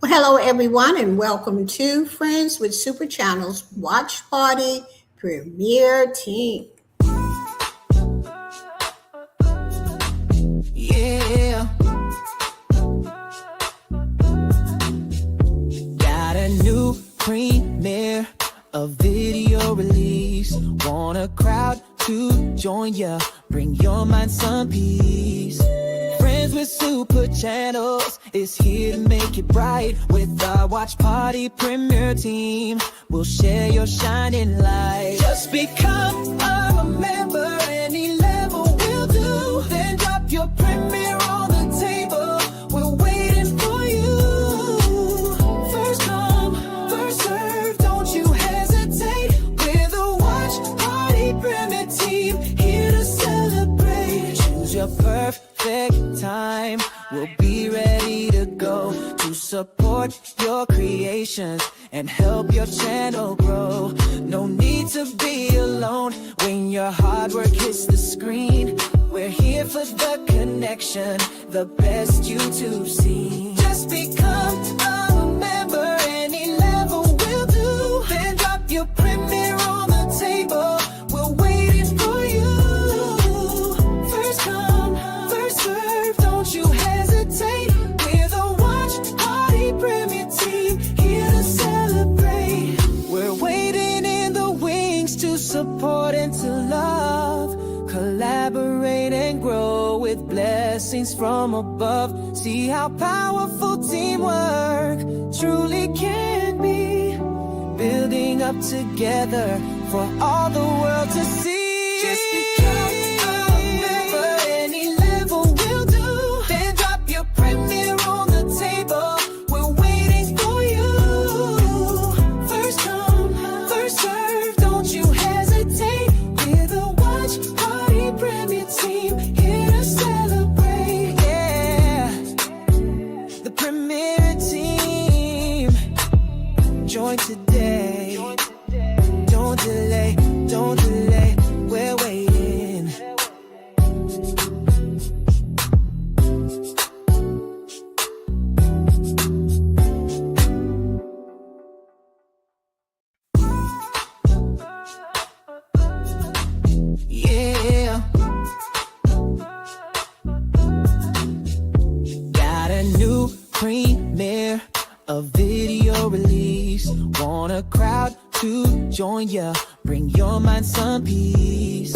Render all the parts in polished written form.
Well, hello everyone, and welcome to Friends with Super Channels Watch Party Premiere Team. Yeah, got a new premiere, a video release. Want a crowd to join ya, bring your mind some peace. Friends with Super Channels is here to make it bright. With our watch party premiere team, we'll share your shining light. Just become a member, any level will do. Then drop your premiere on the table, we're waiting for you. First come, first serve, don't you hesitate. We're the watch party premiere team, here to celebrate. Choose your perfect time, we'll be ready to go to support your creations and help your channel grow. No need to be alone when your hard work hits the screen. We're here for the connection, the best YouTube scene. Just become a member, any level will do. Then drop your premiere on the table, we're waiting for you. First come, first serve, don't you hesitate. We're the watch party premiere team, here to celebrate. We're waiting in the wings to support and to love, collaborate and grow with blessings from above. See how powerful teamwork truly can be, building up together for all the world to see. Just become a member, any level will do. Then drop your premiere on the table, we're waiting for you. First come, first serve, don't you hesitate. We're the watch party premiere team, here to celebrate. Yeah, the premiere team, join today. Don't delay, don't delay, we're waiting. Yeah, got a new premiere, a video release. Want a crowd to join ya, bring your mind some peace.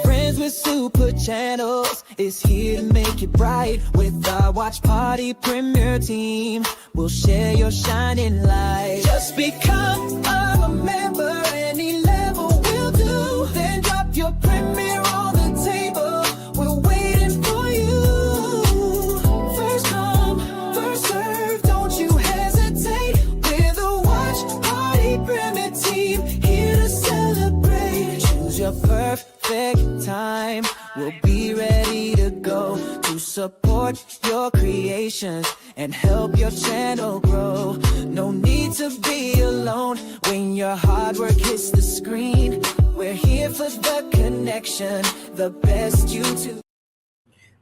Friends with Super Channels is here to make it bright. With our watch party premiere team, we'll share your shining light. Just become a member, any level will do. Then drop your premiere on the table, we're waiting for you. First come, first serve, don't you hesitate. We're the watch party premiere team, here to celebrate. Choose your perfect time, we'll be ready to go to support your creations and help your channel grow. No need to be alone when your hard work hits the screen. We're here for the connection, the best YouTube.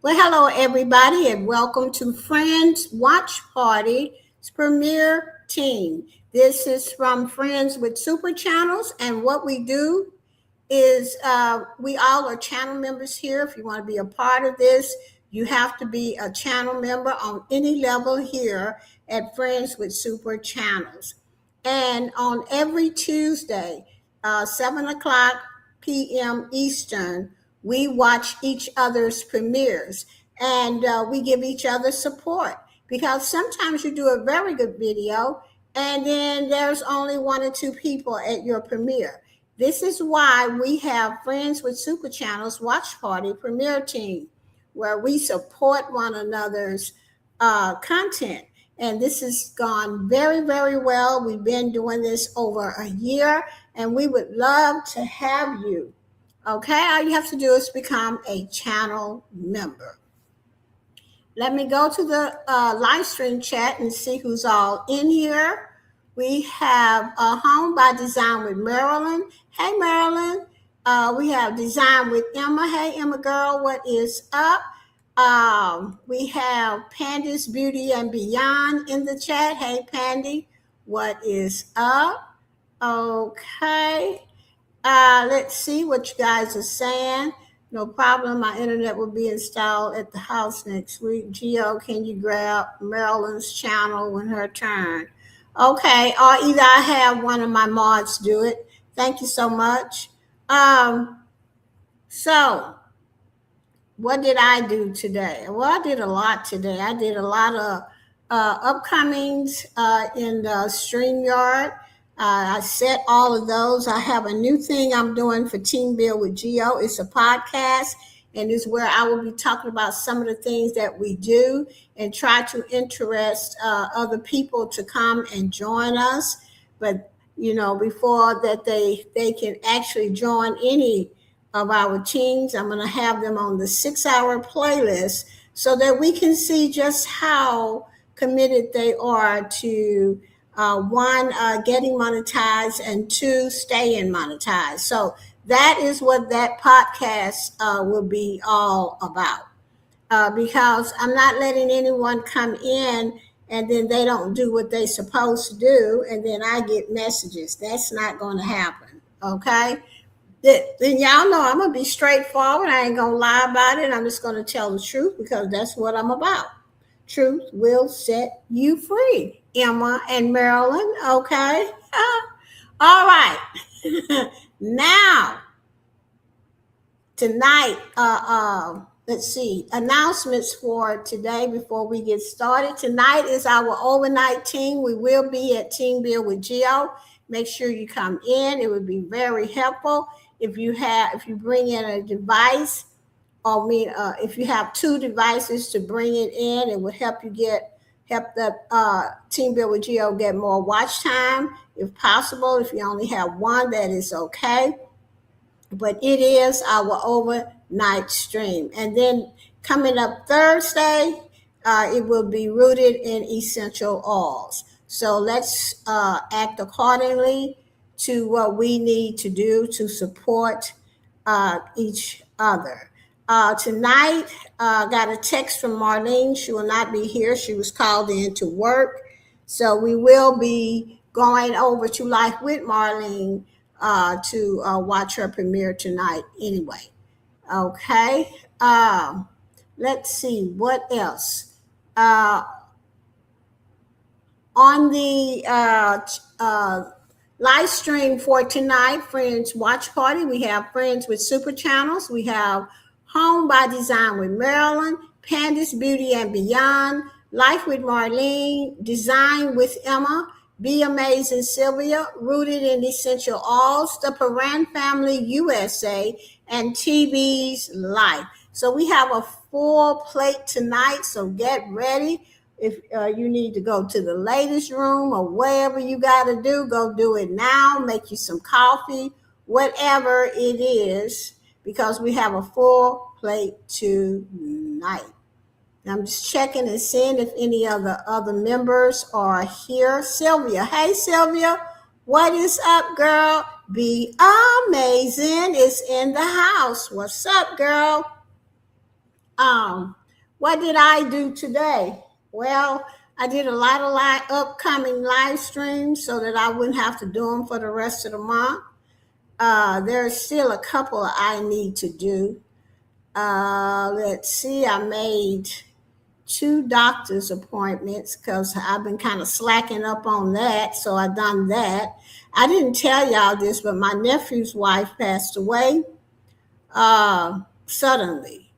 Well, hello everybody, and welcome to Friends Watch Party Premiere Team. This is from Friends with Super Channels, and what we do is we all are channel members here. If you want to be a part of this, you have to be a channel member on any level here at Friends with Super Channels. And on every Tuesday, 7 o'clock p.m. Eastern, we watch each other's premieres, and we give each other support, because sometimes you do a very good video and then there's only one or two people at your premiere. This is why we have Friends with Super Channels Watch Party Premiere Team, where we support one another's content. And this has gone very, very well. We've been doing this over a year, and we would love to have you. Okay, all you have to do is become a channel member. Let me go to the live stream chat and see who's all in here. We have Home by Design with Marilyn. Hey, Marilyn. We have Design with Emma. Hey, Emma girl, what is up? We have Pandy's Beauty and Beyond in the chat. Hey, Pandy, what is up? Okay. Let's see what you guys are saying. No problem. My internet will be installed at the house next week. Gio, can you grab Marilyn's channel when her turn? Okay. Or either I have one of my mods do it. Thank you so much. So what did I do today? Well, I did a lot today. I did a lot of upcomings in the StreamYard. I set all of those. I have a new thing I'm doing for Team Build with Geo. It's a podcast, and it's where I will be talking about some of the things that we do and try to interest other people to come and join us. But before that, they can actually join any of our teams. I'm going to have them on the 6-hour playlist so that we can see just how committed they are to one, getting monetized, and two, staying monetized. So that is what that podcast will be all about. Because I'm not letting anyone come in and then they don't do what they're supposed to do, and then I get messages. That's not going to happen. Okay? Then y'all know I'm going to be straightforward. I ain't going to lie about it. I'm just going to tell the truth because that's what I'm about. Truth will set you free, Emma and Marilyn. Okay? All right. Now, tonight, let's see, announcements for today before we get started. Tonight is our overnight team. We will be at Team Build with Geo. Make sure you come in. It would be very helpful if you bring in a device, or if you have two devices to bring it in. It would help the Team Build with Geo get more watch time if possible. If you only have one, that is okay. But it is our overnight stream. And then coming up Thursday, it will be rooted in essential oils. So let's act accordingly to what we need to do to support each other. Tonight, got a text from Marlene. She will not be here. She was called in to work. So we will be going over to Life with Marlene to watch her premiere tonight anyway. Okay. Let's see what else. On the live stream for tonight, Friends Watch Party, we have Friends with Super Channels. We have Home by Design with Marilyn, Pandy's Beauty and Beyond, Life with Marlene, Design with Emma, Be Amazing Sylvia, Rooted in Essential Oils, The Paran Family USA, and TV's Life. So we have a full plate tonight, so get ready. If you need to go to the ladies' room or whatever you got to do, go do it now. Make you some coffee, whatever it is, because we have a full plate tonight. I'm just checking and seeing if any other members are here. Sylvia, hey Sylvia, what is up, girl? Be Amazing is in the house. What's up, girl? What did I do today? Well, I did a lot of upcoming live streams so that I wouldn't have to do them for the rest of the month. There's still a couple I need to do. Let's see, I made 2 doctor's appointments because I've been kind of slacking up on that, so I done that. I didn't tell y'all this, but my nephew's wife passed away suddenly,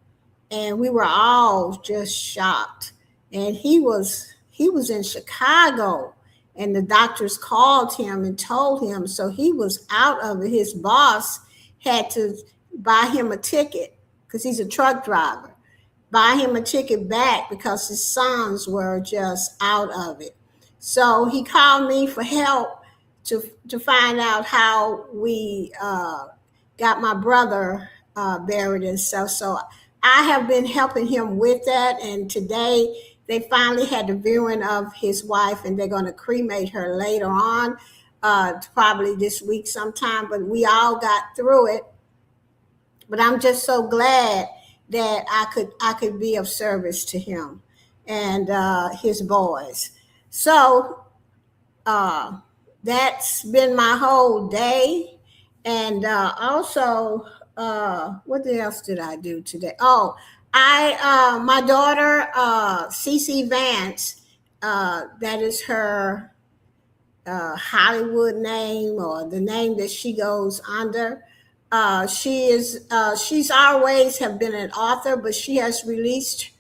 and we were all just shocked. And he was in Chicago, and the doctors called him and told him, so he was out of it. His boss had to buy him a ticket because he's a truck driver. Buy him a ticket back because his sons were just out of it. So he called me for help to find out how we got my brother buried and stuff. So I have been helping him with that. And today they finally had the viewing of his wife, and they're going to cremate her later on, probably this week sometime. But we all got through it. But I'm just so glad that I could be of service to him and his boys. So uh, that's been my whole day. And also, what else did I do today? Oh, my daughter, Cece Vance, that is her Hollywood name or the name that she goes under. She's always have been an author, but she has released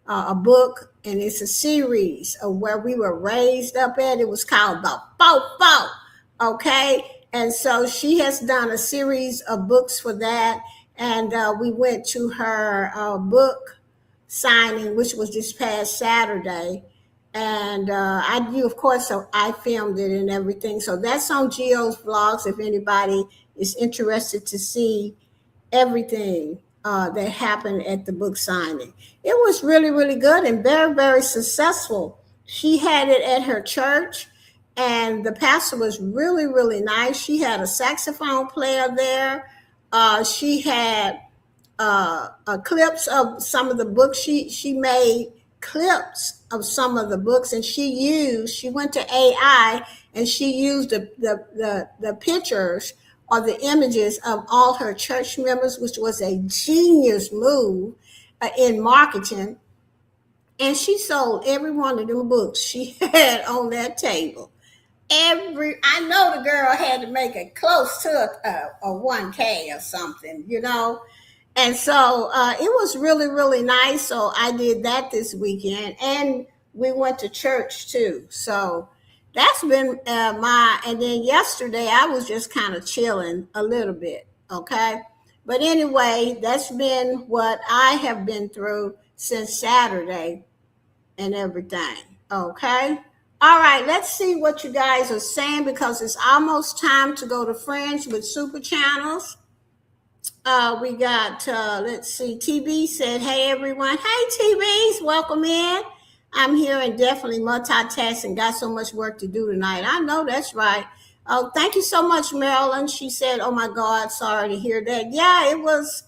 a book, and it's a series of where we were raised up at. It was called the Fofo, okay? And so she has done a series of books for that, and we went to her book signing, which was this past Saturday. And of course, so I filmed it and everything. So that's on Geo's vlogs if anybody is interested to see everything that happened at the book signing. It was really, really good and very, very successful. She had it at her church, and the pastor was really, really nice. She had a saxophone player there. She had clips of some of the books. She made clips of some of the books, and she went to AI and she used the pictures or the images of all her church members, which was a genius move in marketing. And she sold every one of them books she had on that table. I know the girl had to make it close to a 1K or something, you know. And so it was really, really nice. So I did that this weekend, and we went to church too. So that's been and then yesterday I was just kind of chilling a little bit. Okay. But anyway, that's been what I have been through since Saturday and everything. Okay. All right. Let's see what you guys are saying because it's almost time to go to Friends with Super Channels. We got, let's see, TB said, hey, everyone. Hey, TBs, welcome in. I'm here and definitely multitasking. Got so much work to do tonight. I know that's right. Oh, thank you so much, Marilyn. She said, oh, my God, sorry to hear that. Yeah, it was,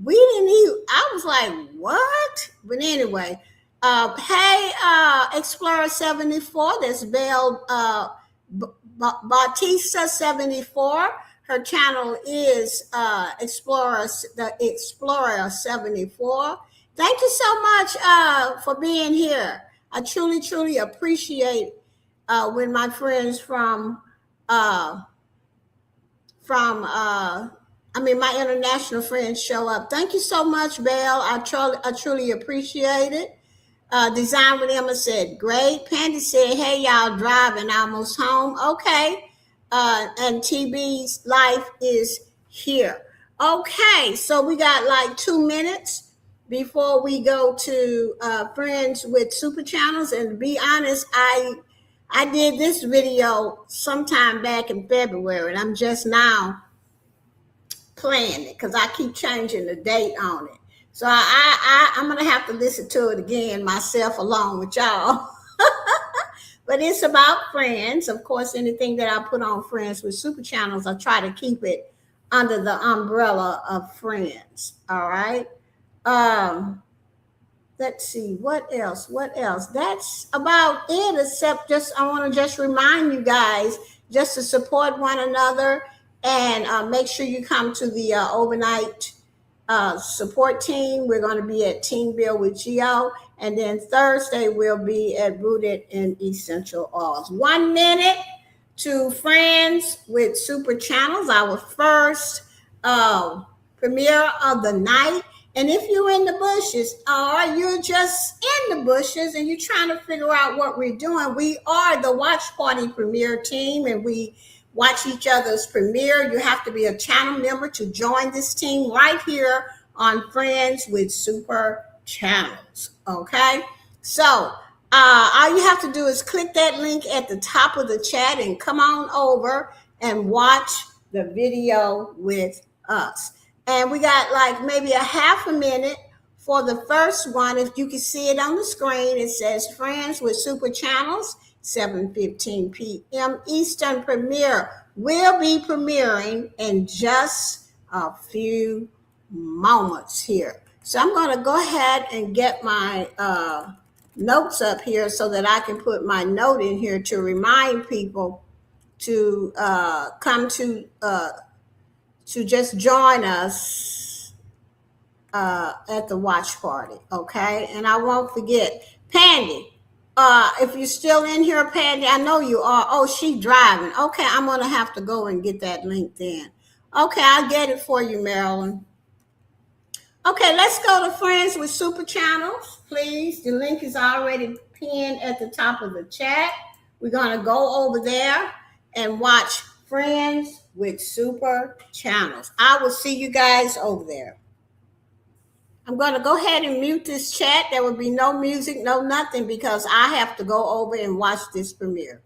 we didn't even, I was like, what? But anyway, hey, Explorer 74, that's Belle Bautista 74. Her channel is the Explorer 74. Thank you so much for being here. I truly, truly appreciate when my friends my international friends show up. Thank you so much, Belle. I truly appreciate it. Design with Emma said, great. Pandy said, hey, y'all driving almost home. Okay. And TB's life is here. Okay, so we got like 2 minutes before we go to Friends with Super Channels. And to be honest, I did this video sometime back in February, and I'm just now playing it because I keep changing the date on it. So I'm gonna have to listen to it again myself along with y'all. But it's about Friends. Of course, anything that I put on Friends with Super Channels, I try to keep it under the umbrella of Friends. All right. Let's see. What else? That's about it, except I want to just remind you guys just to support one another and make sure you come to the overnight support team. We're going to be at Teamville with Geo. And then Thursday, we'll be at Rooted in Essential Oils. 1 minute to Friends with Super Channels, our first premiere of the night. And if you're in the bushes or you're just in the bushes and you're trying to figure out what we're doing, we are the Watch Party premiere team, and we watch each other's premiere. You have to be a channel member to join this team right here on Friends with Super Channels. Okay, so all you have to do is click that link at the top of the chat and come on over and watch the video with us. And we got like maybe a half a minute for the first one. If you can see it on the screen, it says Friends with Super Channels, 7:15 p.m. Eastern premiere. Will be premiering in just a few moments here. So I'm going to go ahead and get my notes up here so that I can put my note in here to remind people to come to just join us at the watch party, okay? And I won't forget, Pandy. If you're still in here, Pandy, I know you are. Oh, she driving. Okay, I'm gonna have to go and get that link then. Okay, I'll get it for you, Marilyn. Okay, let's go to Friends with Super Channels, please. The link is already pinned at the top of the chat. We're gonna go over there and watch Friends with Super Channels. I will see you guys over there. I'm going to go ahead and mute this chat. There will be no music, no nothing, because I have to go over and watch this premiere.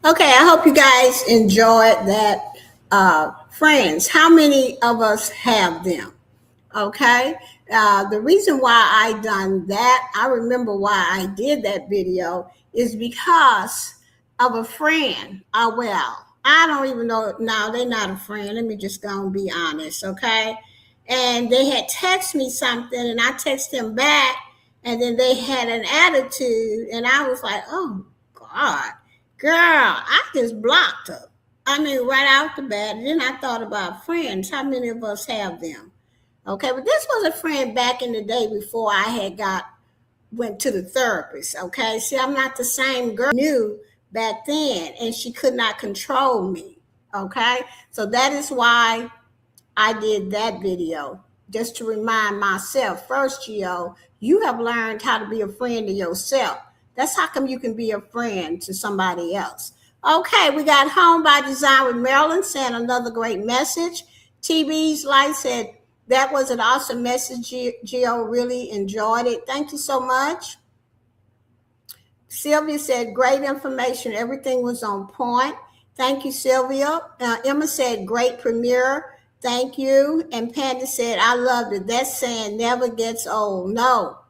Okay, I hope you guys enjoyed that. Friends, how many of us have them? Okay. The reason why I done that, I remember why I did that video, is because of a friend. Well, I don't even know. No, they're not a friend. Let me just go and be honest. Okay. And they had texted me something and I texted them back, and then they had an attitude and I was like, oh God, girl, I just blocked her. I mean, right out the bat. And then I thought about friends. How many of us have them? Okay, but this was a friend back in the day before I had went to the therapist. Okay, see, I'm not the same girl I knew back then, and she could not control me. Okay, so that is why I did that video, just to remind myself first, Gio, you have learned how to be a friend to yourself. That's how come you can be a friend to somebody else. Okay, we got Home by Design with Marilyn saying another great message. TB's Light said that was an awesome message. Gio really enjoyed it. Thank you so much. Sylvia said, great information. Everything was on point. Thank you, Sylvia. Emma said, great premiere. Thank you. And Panda said, I loved it. That saying never gets old. No.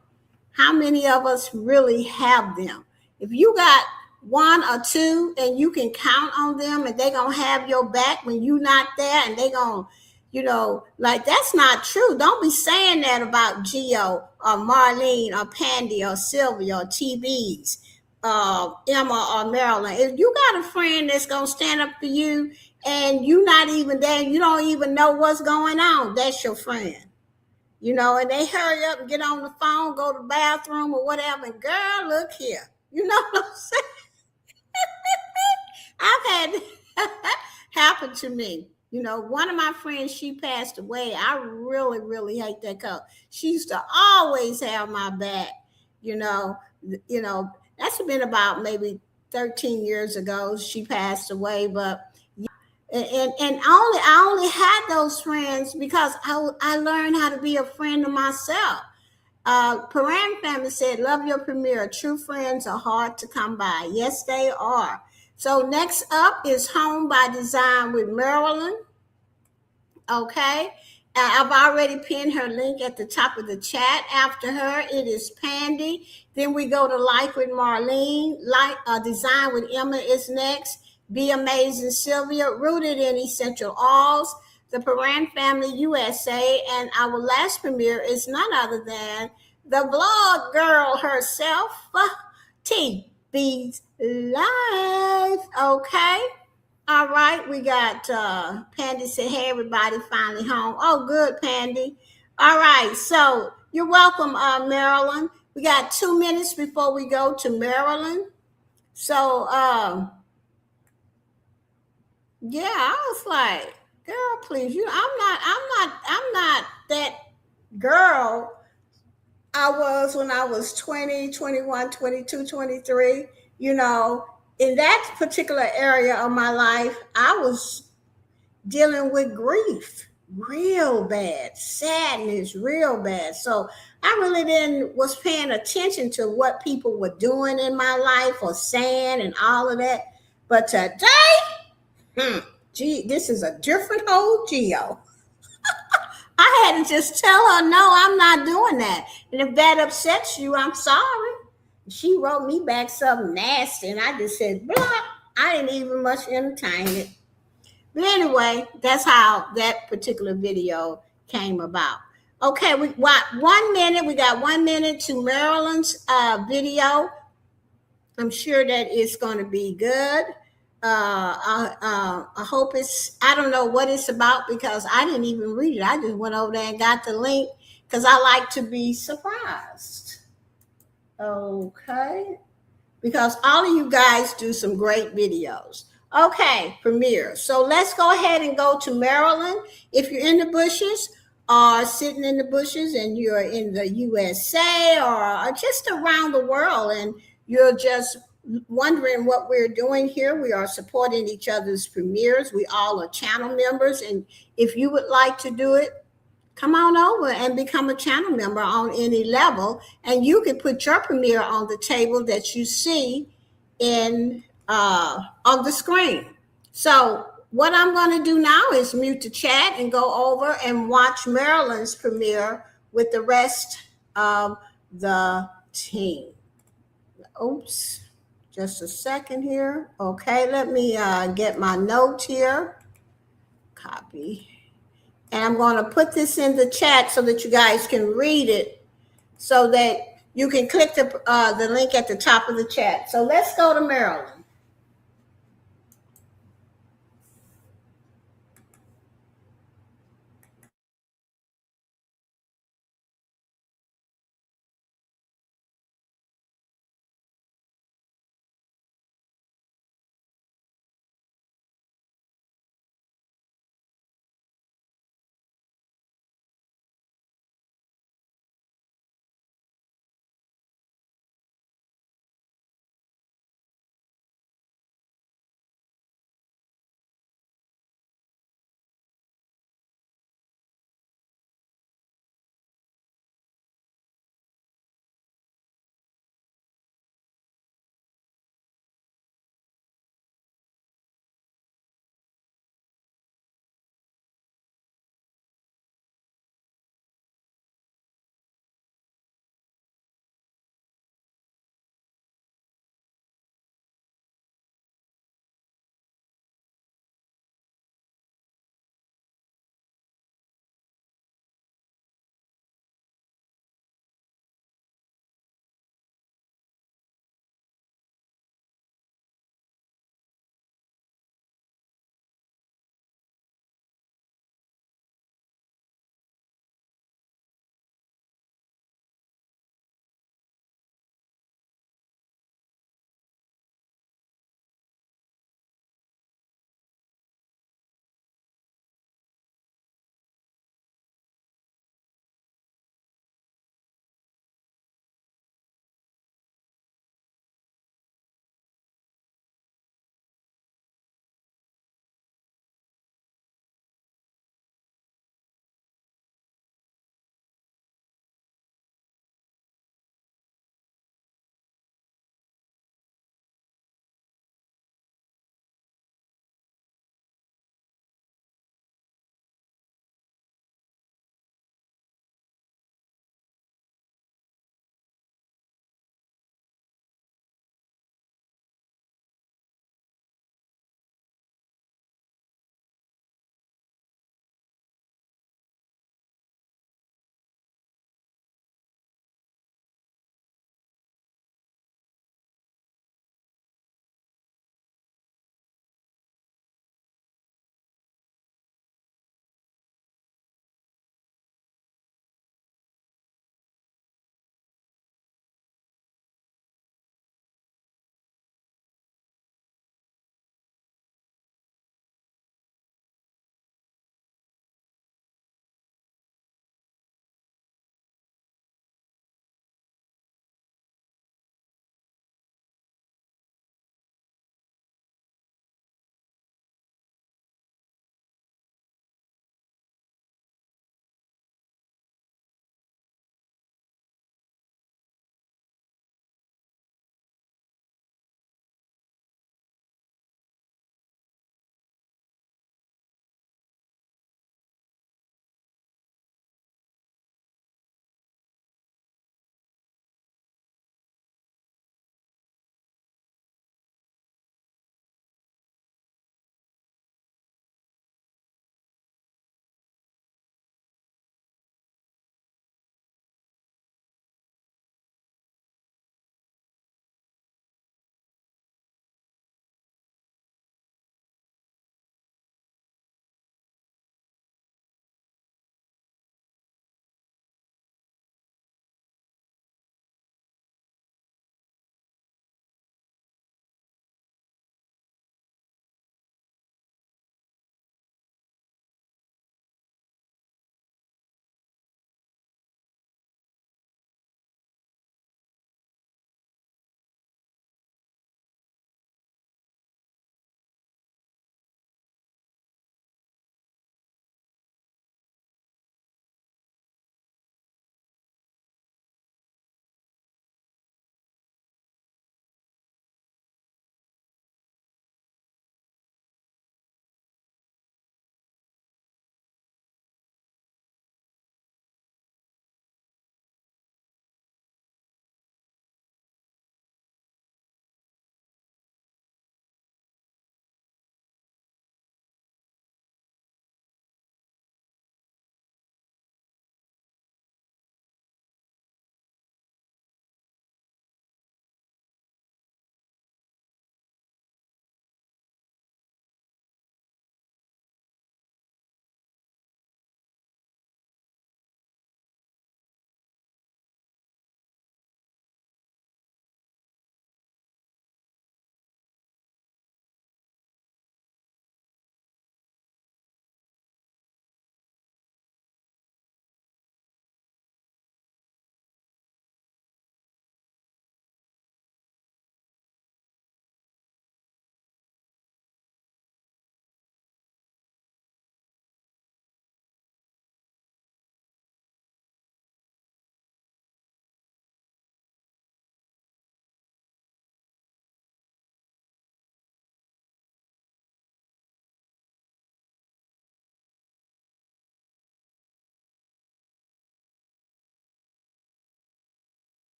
How many of us really have them? If you got one or two and you can count on them and they're going to have your back when you're not there, and they're going to, like, that's not true. Don't be saying that about Gio or Marlene or Pandy or Sylvia or TB's, Emma or Marilyn. If you got a friend that's going to stand up for you and you're not even there, you don't even know what's going on, that's your friend. And they hurry up and get on the phone, go to the bathroom or whatever, and girl, look here. You know what I'm saying? I've had happen to me. One of my friends, she passed away. I really, really hate that because she used to always have my back. That's been about maybe 13 years ago. She passed away, but I only had those friends because I learned how to be a friend to myself. Paran family said, love your premiere. True friends are hard to come by. Yes, they are. So next up is Home by Design with Marilyn. Okay. I've already pinned her link at the top of the chat. After her, it is Pandy. Then we go to Life with Marlene. Design with Emma is next. Be Amazing Sylvia, rooted in essential oils, the Paran Family USA, and our last premiere is none other than the blog girl herself, TB's Life. Okay. All right, we got Pandy said, hey, everybody, finally home. Oh, good, Pandy. All right, so you're welcome, Marilyn. We got 2 minutes before we go to Marilyn. So, yeah, I was like, girl, please, I'm not that girl I was when I was 20, 21, 22, 23. In that particular area of my life, I was dealing with grief real bad, sadness real bad. So I really was paying attention to what people were doing in my life or saying and all of that. But today, gee, this is a different old Geo. I had to just tell her, no, I'm not doing that. And if that upsets you, I'm sorry. She wrote me back something nasty, and I just said, block. I didn't even much entertain it. But anyway, that's how that particular video came about. Okay, we got 1 minute. We got 1 minute to Marilyn's video. I'm sure that it's going to be good. I hope I don't know what it's about because I didn't even read it. I just went over there and got the link because I like to be surprised. Okay. Because all of you guys do some great videos. Okay, premiere. So let's go ahead and go to Maryland. If you're in the bushes or sitting in the bushes and you're in the USA or just around the world and you're just wondering what we're doing here, we are supporting each other's premieres. We all are channel members. And if you would like to do it, come on over and become a channel member on any level. And you can put your premiere on the table that you see in of the screen. So what I'm going to do now is mute the chat and go over and watch Marilyn's premiere with the rest of the team. Oops, just a second here. Okay, let me get my note here. Copy. And I'm going to put this in the chat so that you guys can read it, so that you can click the link at the top of the chat. So let's go to Maryland.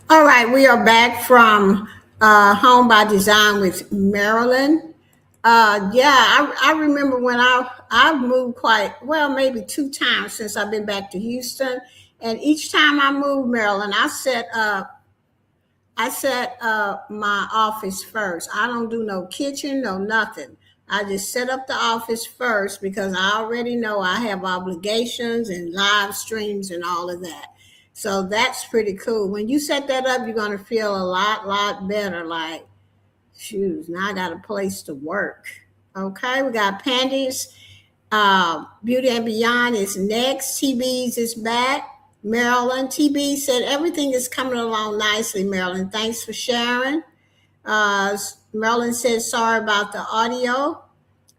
All right, we are back from Home by Design with Marilyn. Yeah, I remember when I've moved quite well, maybe two times since I've been back to Houston, and each time I moved, Maryland, I set my office first. I don't do no kitchen, no nothing. I just set up the office first because I already know I have obligations and live streams and all of that. So that's pretty cool. When you set that up, you're gonna feel a lot better. Like, shoes, now I got a place to work. Okay, we got Pandy's Beauty and Beyond is next. TB's is back. Marilyn, TB said everything is coming along nicely, Marilyn. Thanks for sharing. Marilyn said sorry about the audio.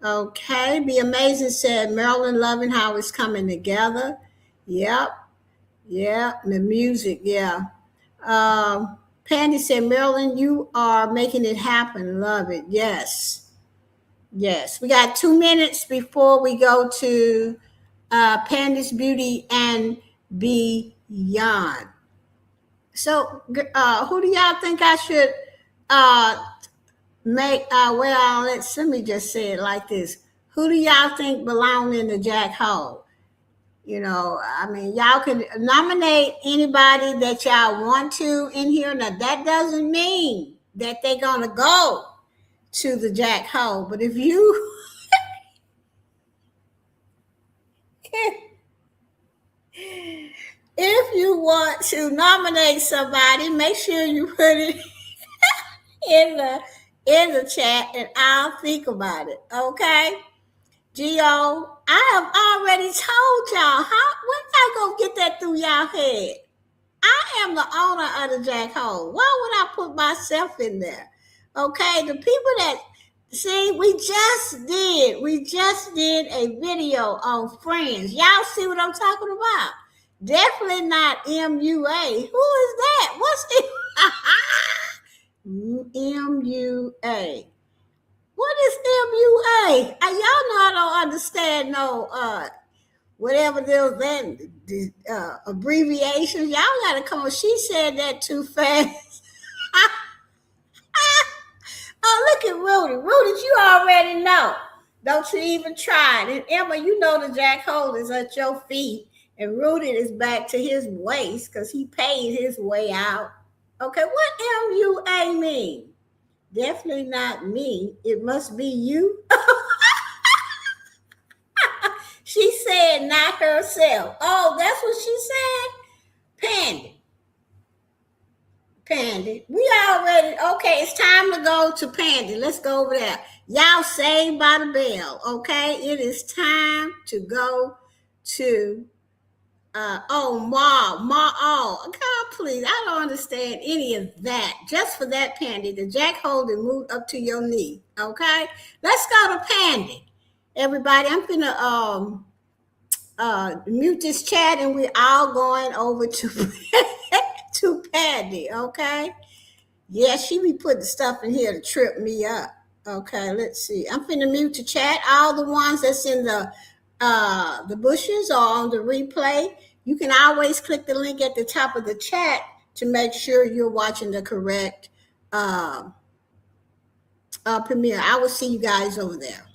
Okay. Be Amazing said Marilyn loving how it's coming together. Yep. Yeah. The music. Yeah. Pandy said, Marilyn, you are making it happen. Love it. Yes. Yes. We got 2 minutes before we go to Panda's Beauty and Beyond. So, who do y'all think I should uh, make? Well, let me just say it like this: who do y'all think belong in the Jack Hole? I mean, y'all can nominate anybody that y'all want to in here. Now, that doesn't mean that they're gonna go to the Jack Hole, but if you if you want to nominate somebody, make sure you put it in the chat and I'll think about it. Okay? Gio, I have already told y'all how when I gonna get that through y'all head. I am the owner of the Jack Hole. Why would I put myself in there? Okay, the people that see, we just did a video on Friends. Y'all see what I'm talking about? Definitely not MUA. Who is that? What's it? MUA. What is MUA? Y'all know I don't understand no whatever those abbreviations. Y'all gotta come on. She said that too fast. Oh, look at Rudy. Rudy, you already know. Don't you even try it. And Emma, you know the Jack Hole is at your feet. And Rudy is back to his waist because he paid his way out. Okay, what MUA mean? Definitely not me. It must be you. She said not herself. Oh, that's what she said? Pandy. Pandy. We already, okay, it's time to go to Pandy. Let's go over there. Y'all saved by the bell, okay? It is time to go to, oh, God, please. I don't understand any of that. Just for that, Pandy, the Jack Holden moved up to your knee, okay? Let's go to Pandy. Everybody, I'm finna, mute this chat and we're all going over to to Patty, okay? Yeah, she be putting stuff in here to trip me up. Okay, let's see. I'm finna mute the chat. All the ones that's in the bushes or on the replay, you can always click the link at the top of the chat to make sure you're watching the correct uh, premiere. I will see you guys over there.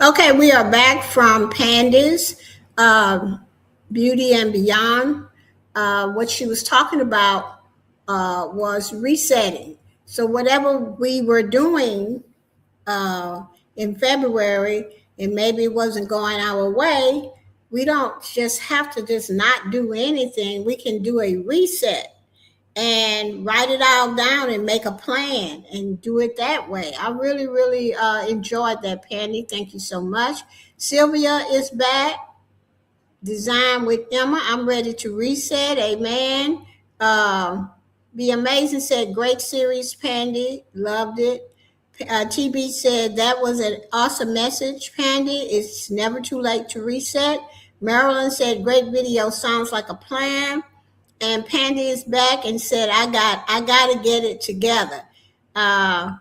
Okay, we are back from Panda's Beauty and Beyond. What she was talking about was resetting. So, whatever we were doing uh, in February and maybe it wasn't going our way, we don't just have to just not do anything. We can do a reset and write it all down and make a plan and do it that way. I really, really enjoyed that, Penny. Thank you so much. Sylvia is back. Design with Emma. I'm ready to reset. Amen. Um, Be Amazing said, great series, Pandy. Loved it. TB said, that was an awesome message, Pandy. It's never too late to reset. Marilyn said, great video. Sounds like a plan. And Pandy is back and said, I got to get it together. Uh,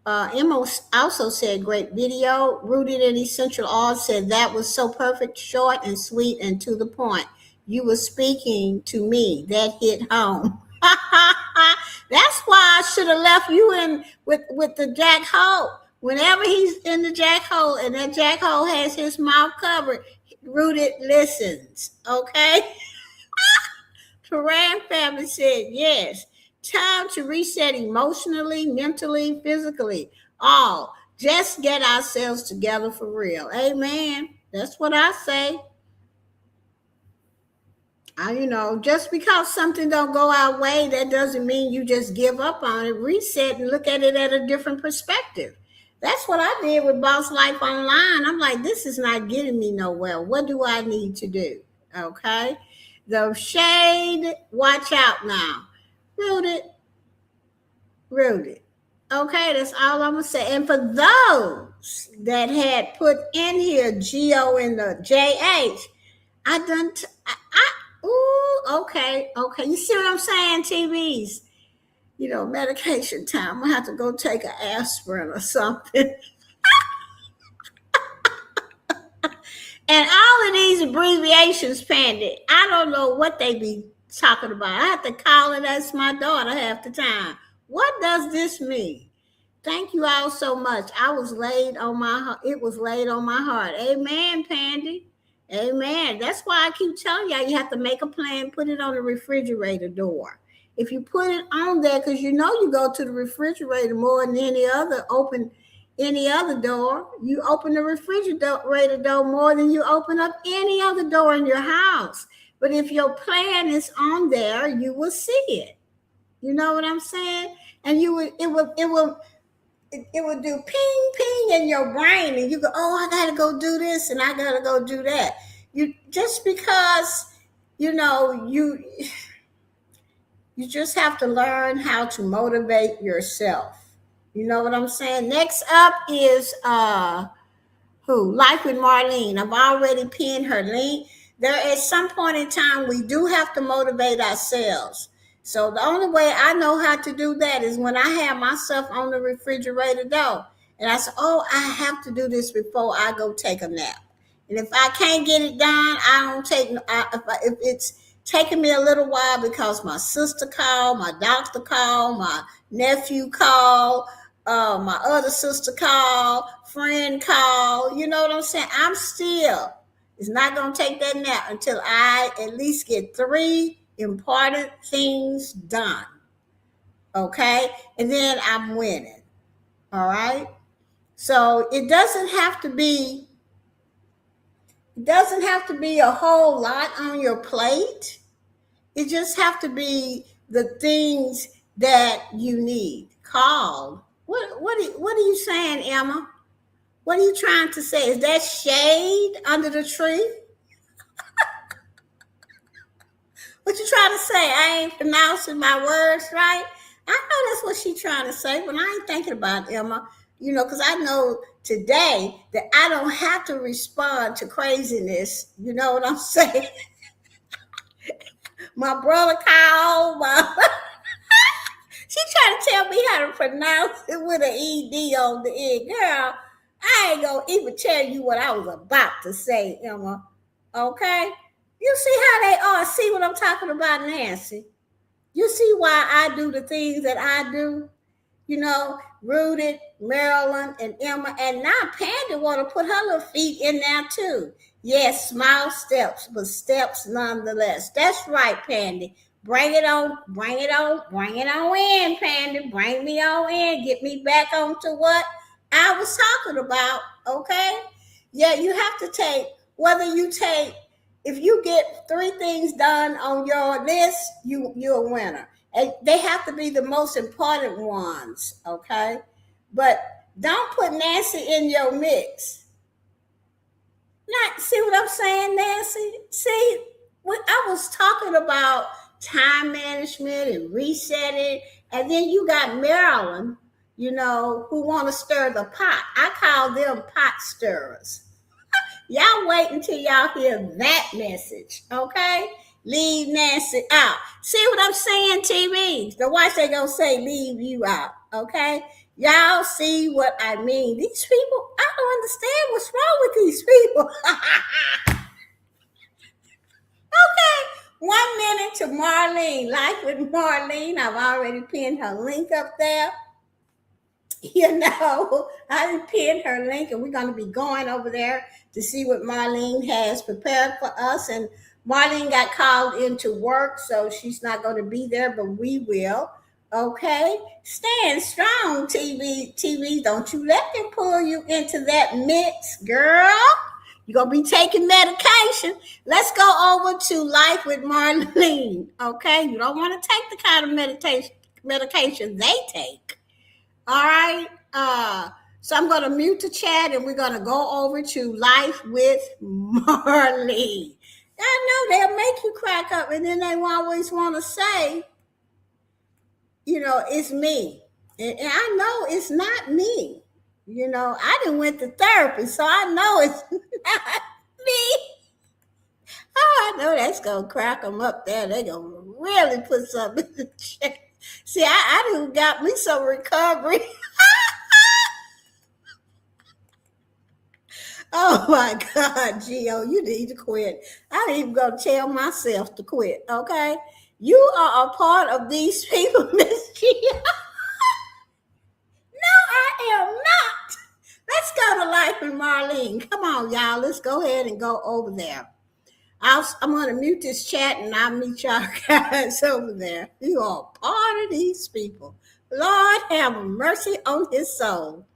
Emma also said, great video. Rooted in Essential Oil said, that was so perfect, short and sweet and to the point. You were speaking to me. That hit home. That's why I should have left you in with the Jack Hole. Whenever he's in the Jack Hole and that Jack Hole has his mouth covered, Rooted listens. Okay? Turan family said, yes, time to reset emotionally, mentally, physically, all. Just get ourselves together for real. Amen. That's what I say. Just because something don't go our way, that doesn't mean you just give up on it. Reset and look at it at a different perspective. That's what I did with Boss Life Online. I'm like, this is not getting me nowhere. What do I need to do? Okay. The shade, watch out now. Rooted, rooted. Okay, that's all I'm gonna say. And for those that had put in here Geo in the JH, I done. Ooh, okay. You see what I'm saying, TVs? Medication time. I'm gonna have to go take an aspirin or something. And all of these abbreviations, Pandy, I don't know what they be talking about. I have to call and ask my daughter half the time. What does this mean? Thank you all so much. It was laid on my heart. Amen, Pandy. Amen. That's why I keep telling y'all you have to make a plan, put it on the refrigerator door. If you put it on there, because you go to the refrigerator more than any other door. You open the refrigerator door more than you open up any other door in your house. But if your plan is on there, you will see it. You know what I'm saying? And it would do ping ping in your brain, and you go, oh, I gotta go do this and I gotta go do that. You just because you just have to learn how to motivate yourself. You know what I'm saying? Next up is who? Life with Marlene. I've already pinned her link. There at some point in time we do have to motivate ourselves. So the only way I know how to do that is when I have myself on the refrigerator door and I say, oh, I have to do this before I go take a nap. And if I can't get it done, I don't take. If it's taking me a little while because my sister called, my doctor called, my nephew called, my other sister called, friend called. You know what I'm saying? I'm still. It's not going to take that nap until I at least get 3 important things done. Okay? And then I'm winning. All right? So it doesn't have to be a whole lot on your plate. It just have to be the things that you need. Called. What are you saying, Emma? What are you trying to say? Is that shade under the tree? What you trying to say? I ain't pronouncing my words right. I know that's what she's trying to say, but I ain't thinking about it, Emma. Because I know today that I don't have to respond to craziness. You know what I'm saying? My brother called. She trying to tell me how to pronounce it with an ED on the end. Girl, I ain't gonna even tell you what I was about to say, Emma. Okay? You see how they are. See what I'm talking about, Nancy? You see why I do the things that I do? Rooted, Marilyn, and Emma. And now Pandy want to put her little feet in there too. Yes, small steps, but steps nonetheless. That's right, Pandy. Bring it on, bring it on, bring it on in, Pandy. Bring me on in. Get me back onto what I was talking about. Okay? Yeah, you have to take, whether you take, if you get three things done on your list, you're a winner. And they have to be the most important ones, okay? But don't put Nancy in your mix. Not see what I'm saying, Nancy? See, I was talking about time management and resetting, and then you got Marilyn, who want to stir the pot. I call them pot stirrers. Y'all wait until y'all hear that message, okay? Leave Nancy out. See what I'm saying, TV? The watch they gonna say leave you out, okay? Y'all see what I mean? These people, I don't understand what's wrong with these people. Okay, 1 minute to Marlene. Life with Marlene. I've already pinned her link up there. I pinned her link, and we're going to be going over there to see what Marlene has prepared for us. And Marlene got called into work, so she's not going to be there, but we will. Okay, stand strong, TV. TV, don't you let them pull you into that mix, girl. You're gonna be taking medication. Let's go over to Life with Marlene. Okay, you don't want to take the kind of medication they take. All right. So I'm going to mute the chat, and we're going to go over to Life with Marley. I know they'll make you crack up, and then they always want to say, it's me. And I know it's not me. I didn't went to therapy, so I know it's not me. Oh, I know that's going to crack them up there. They're going to really put something in the chat. See, I done got me some recovery. Oh my God, Gio, you need to quit. I ain't even gonna tell myself to quit, okay? You are a part of these people, Miss Gio. No, I am not. Let's go to Life with Marlene. Come on, y'all. Let's go ahead and go over there. I'm gonna mute this chat, and I'll meet y'all guys over there. You are a part of these people. Lord have mercy on his soul.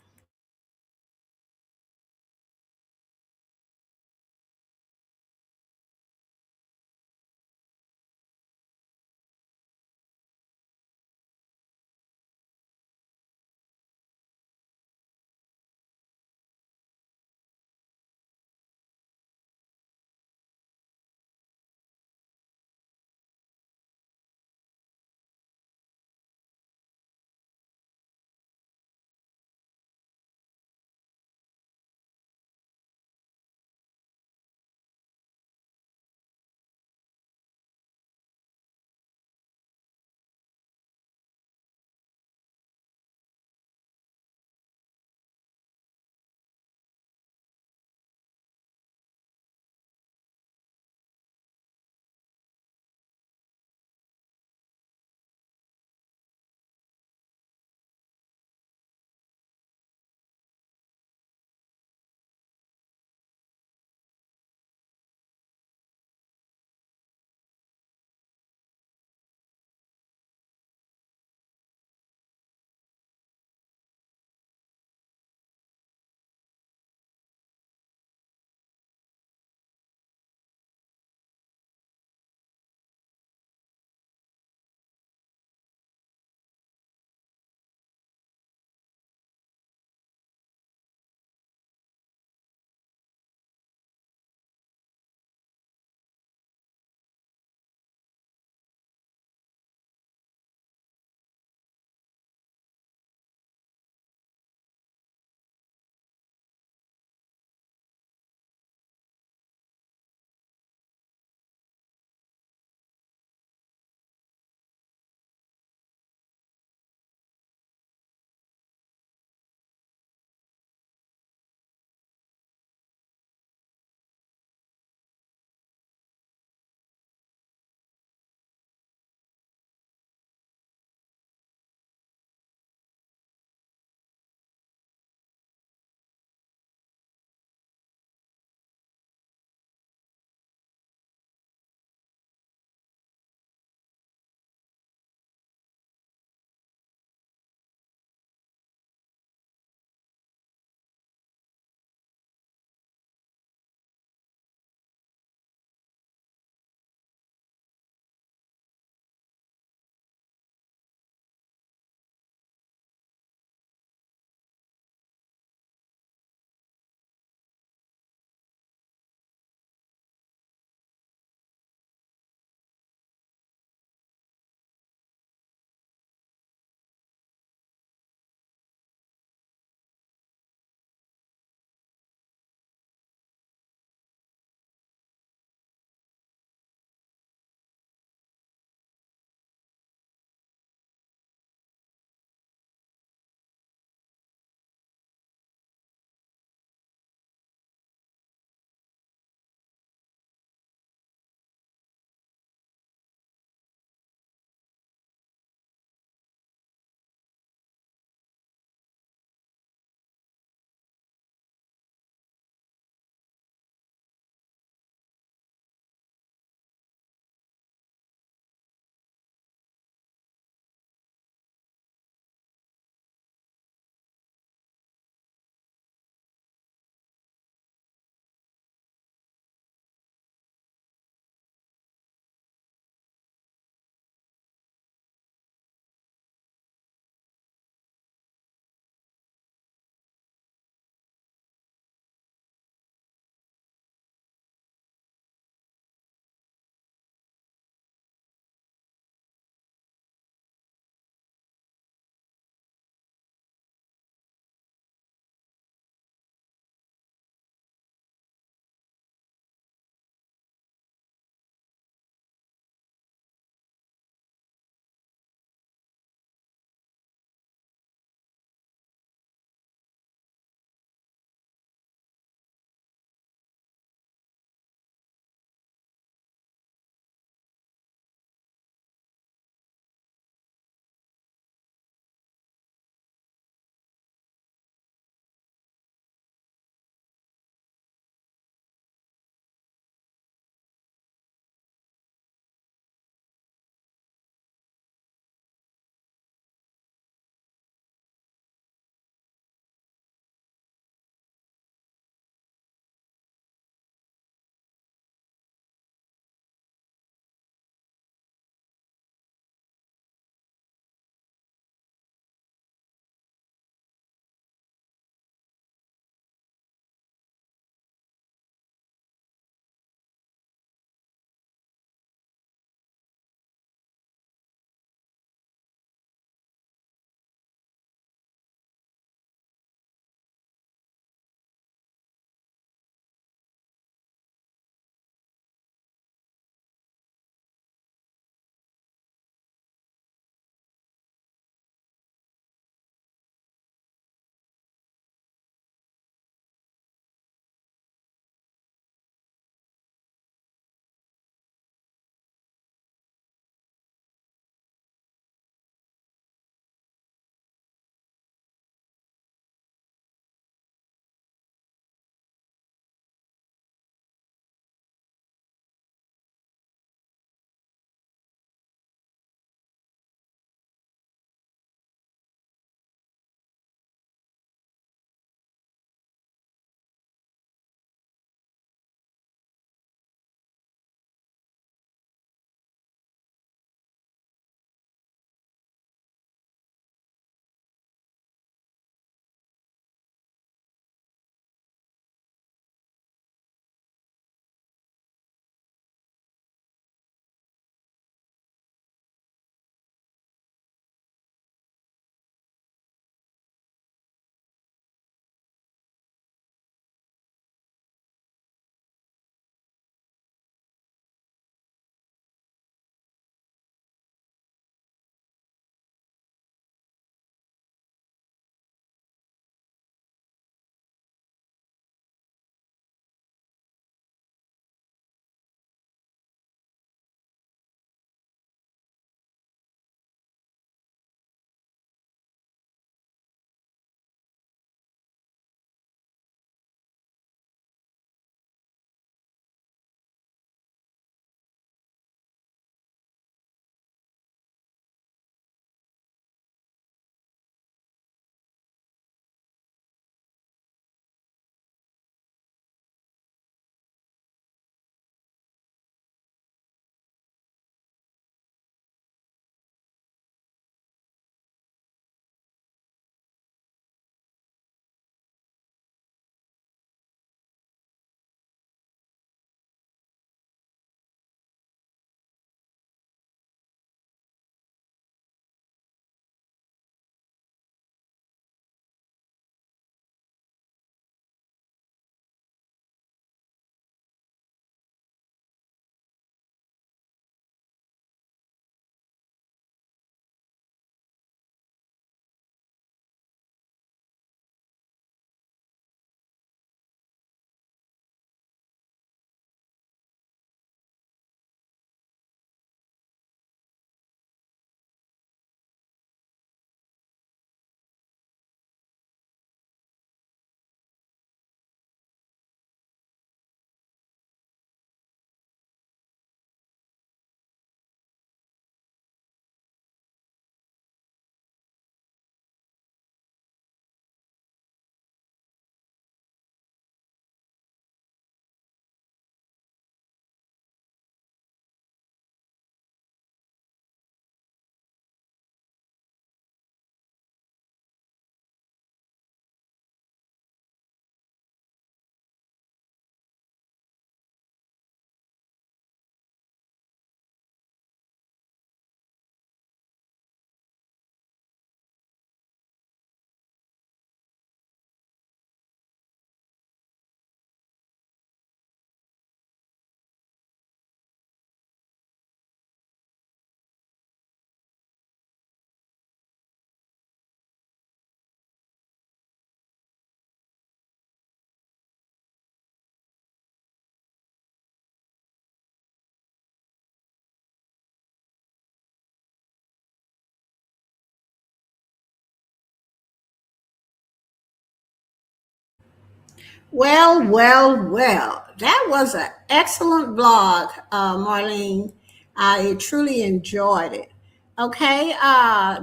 Well, well, well. That was an excellent blog, Marlene. I truly enjoyed it. Okay,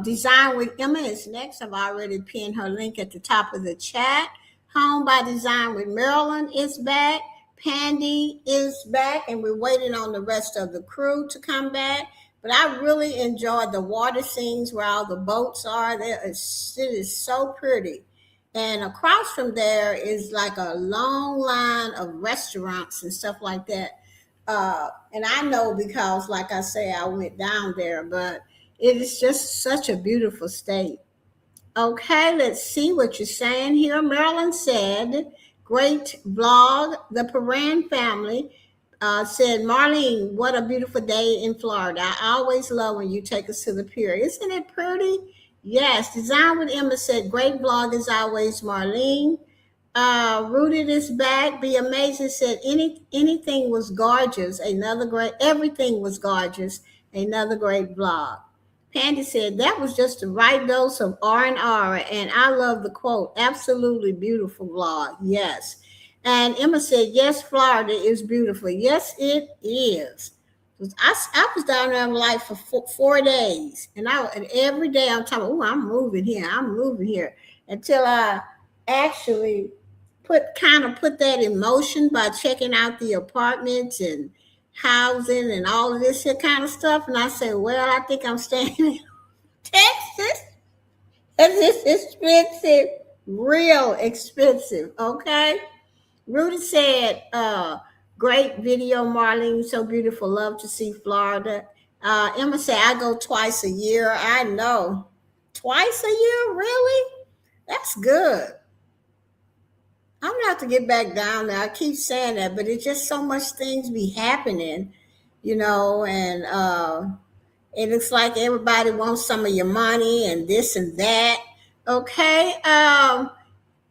Design with Emma is next. I've already pinned her link at the top of the chat. Home by Design with Marilyn is back. Pandy is back, and we're waiting on the rest of the crew to come back. But I really enjoyed the water scenes where all the boats are. It is so pretty. And across from there is like a long line of restaurants and stuff like that. And I know because, like I say, I went down there, but it is just such a beautiful state. Okay, let's see what you're saying here. Marilyn said, great blog. The Paran family said, Marlene, what a beautiful day in Florida. I always love when you take us to the pier. Isn't it pretty? Yes. Design with Emma said, great blog as always, Marlene. Rooted is back. Be amazing said anything was gorgeous. Another great everything was gorgeous. Another great blog. Pandy said that was just the right dose of R and I love the quote. Absolutely beautiful blog. Yes. And Emma said, yes, Florida is beautiful. Yes, it is. I was down there like for 4 days, and every day I'm talking, oh, I'm moving here, I'm moving here, until I actually put that in motion by checking out the apartments and housing and all of this here kind of stuff. And I said, well, I think I'm staying in Texas. It's expensive, real expensive. Okay. Rudy said, great video, Marlene. So beautiful. Love to see Florida. Emma said, I go twice a year. I know. Twice a year? Really? That's good. I'm gonna have to get back down there. I keep saying that, but it's just so much things be happening, and it looks like everybody wants some of your money and this and that. Okay.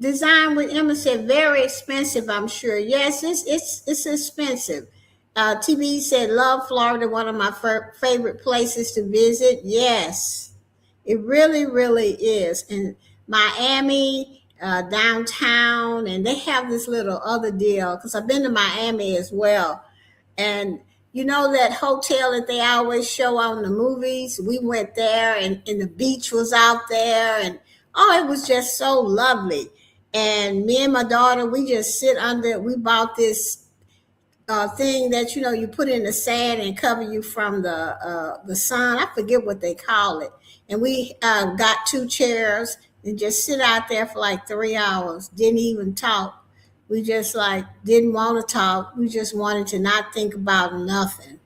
Design with Emma said very expensive, I'm sure. Yes, it's expensive. TB said love Florida, one of my favorite places to visit. Yes, it really, really is. And Miami, downtown, and they have this little other deal because I've been to Miami as well. And that hotel that they always show on the movies? We went there, and the beach was out there, and oh, it was just so lovely. And me and my daughter, we just sit under. We bought this thing that you put in the sand and cover you from the sun. I forget what they call it. And we got two chairs and just sit out there for like 3 hours. Didn't even talk. We just like didn't want to talk. We just wanted to not think about nothing.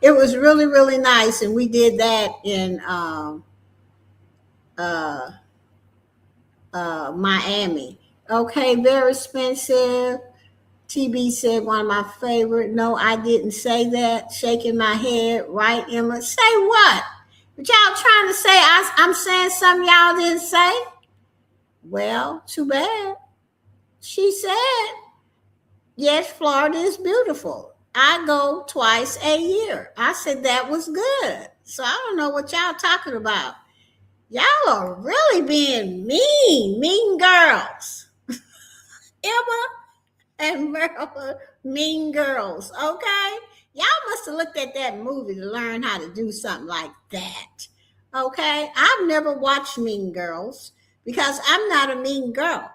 It was really, really nice, and we did that in uh, Miami. Okay, very expensive. TB said one of my favorite. No, I didn't say that. Shaking my head. Right, Emma? Say what? But y'all trying to say I'm saying something y'all didn't say? Well, too bad. She said, yes, Florida is beautiful. I go twice a year. I said that was good. So I don't know what y'all talking about. Y'all are really being mean girls. Emma and Maryland, Mean Girls. Okay, y'all must have looked at that movie to learn how to do something like that. Okay, I've never watched Mean Girls because I'm not a mean girl.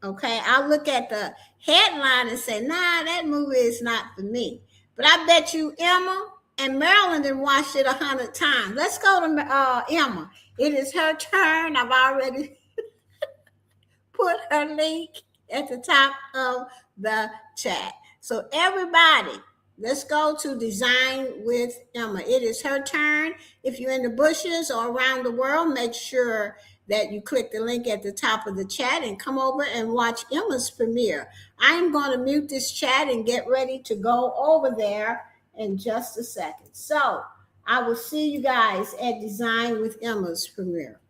Okay, I look at the headline and say, nah, that movie is not for me. But I bet you Emma and Marilyn have watched it 100 times. Let's go to Emma. It is her turn. I've already put her link at the top of the chat. So everybody, let's go to Design with Emma. It is her turn. If you're in the bushes or around the world, make sure that you click the link at the top of the chat and come over and watch Emma's premiere. I am going to mute this chat and get ready to go over there in just a second. So I will see you guys at Design with Emma's premiere.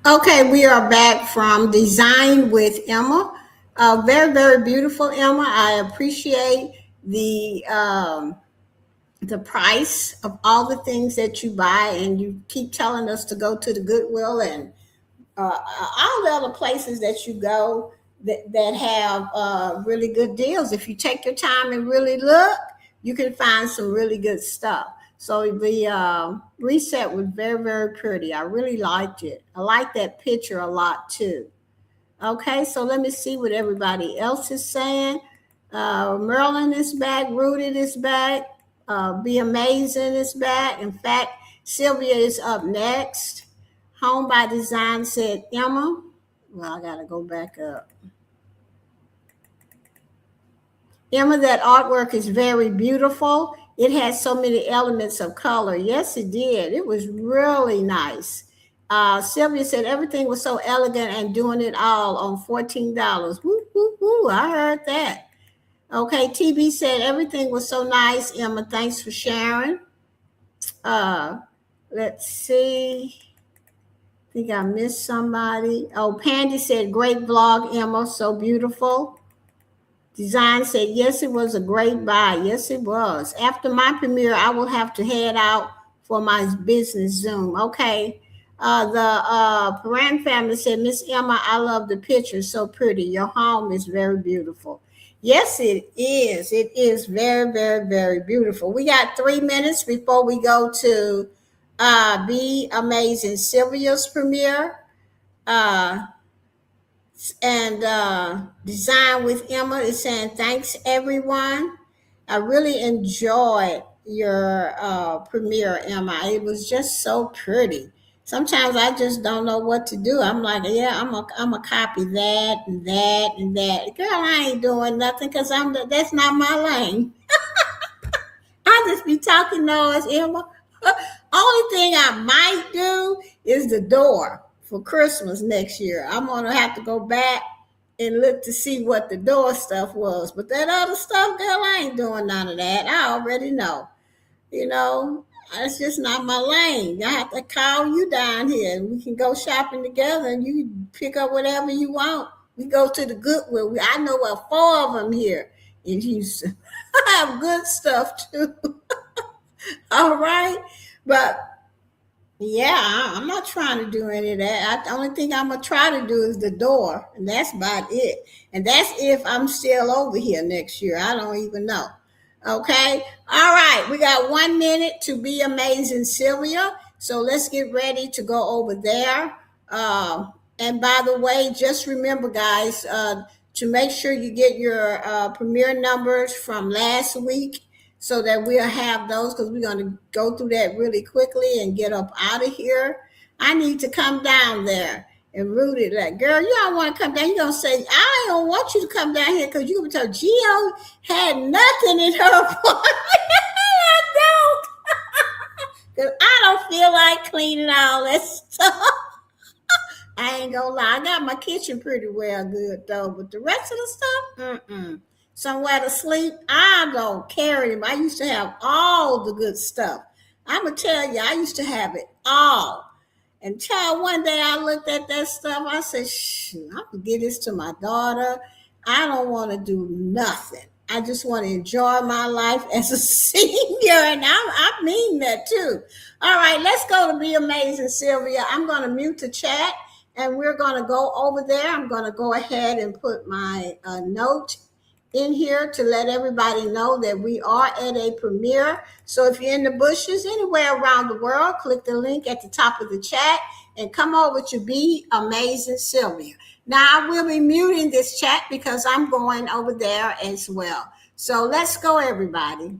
Okay, we are back from Design with Emma. Very, very beautiful, Emma. I appreciate the price of all the things that you buy, and you keep telling us to go to the Goodwill and all the other places that you go that have really good deals. If you take your time and really look, you can find some really good stuff. So the reset was very, very pretty. I really liked it. I like that picture a lot too. Okay, so let me see what everybody else is saying. Merlin is back. Rooted is back. Be Amazing is back. In fact, Sylvia is up next. Home by Design said Emma. Well, I got to go back up. Emma, that artwork is very beautiful. It has so many elements of color. Yes, it did. It was really nice. Sylvia said everything was so elegant and doing it all on $14. Woo, woo, woo. I heard that. Okay, TB said everything was so nice. Emma, thanks for sharing. Uh, let's see. I think I missed somebody. Oh, Pandy said, great vlog, Emma, so beautiful. Design said, yes, it was a great buy. Yes, it was. After my premiere, I will have to head out for my business Zoom. Okay. The Paran family said, Miss Emma, I love the picture. So pretty. Your home is very beautiful. Yes, it is. It is very, very, very beautiful. We got 3 minutes before we go to Be Amazing Sylvia's premiere. Uh, and Design with Emma is saying, thanks, everyone. I really enjoyed your premiere, Emma. It was just so pretty. Sometimes I just don't know what to do. I'm like, yeah, I'm a copy that and that and that. Girl, I ain't doing nothing because that's not my lane. I just be talking noise, Emma. Only thing I might do is the door for Christmas next year. I'm gonna have to go back and look to see what the door stuff was. But that other stuff, girl, I ain't doing none of that. I already know. You know, it's just not my lane. I have to call you down here and we can go shopping together and you pick up whatever you want. We go to the Goodwill. I know what four of them here in Houston. I have good stuff too. All right. But yeah, I'm not trying to do any of that. The only thing I'm gonna try to do is the door, and that's about it. And that's if I'm still over here next year. I don't even know. Okay. All right. We got 1 minute to Be Amazing Sylvia. So let's get ready to go over there. And by the way, just remember, guys, to make sure you get your premiere numbers from last week so that we'll have those because we're going to go through that really quickly and get up out of here. I need to come down there and root it like, girl, you don't want to come down. You're going to say, I don't want you to come down here because you're going to tell Gio had nothing in her apartment. I don't. Because I don't feel like cleaning all that stuff. I ain't gonna lie, I got my kitchen pretty well good though, but the rest of the stuff, somewhere to sleep, I don't carry them. I used to have all the good stuff. I'm gonna tell you, I used to have it all. Until one day I looked at that stuff, I said, shoot, I'm gonna give this to my daughter. I don't want to do nothing. I just want to enjoy my life as a senior, and I mean that too. All right, let's go to Be Amazing Sylvia. I'm going to mute the chat and we're going to go over there. I'm going to go ahead and put my note in here to let everybody know that we are at a premiere. So if you're in the bushes anywhere around the world, click the link at the top of the chat and come over to Be Amazing Sylvia. Now I will be muting this chat because I'm going over there as well. So let's go, everybody.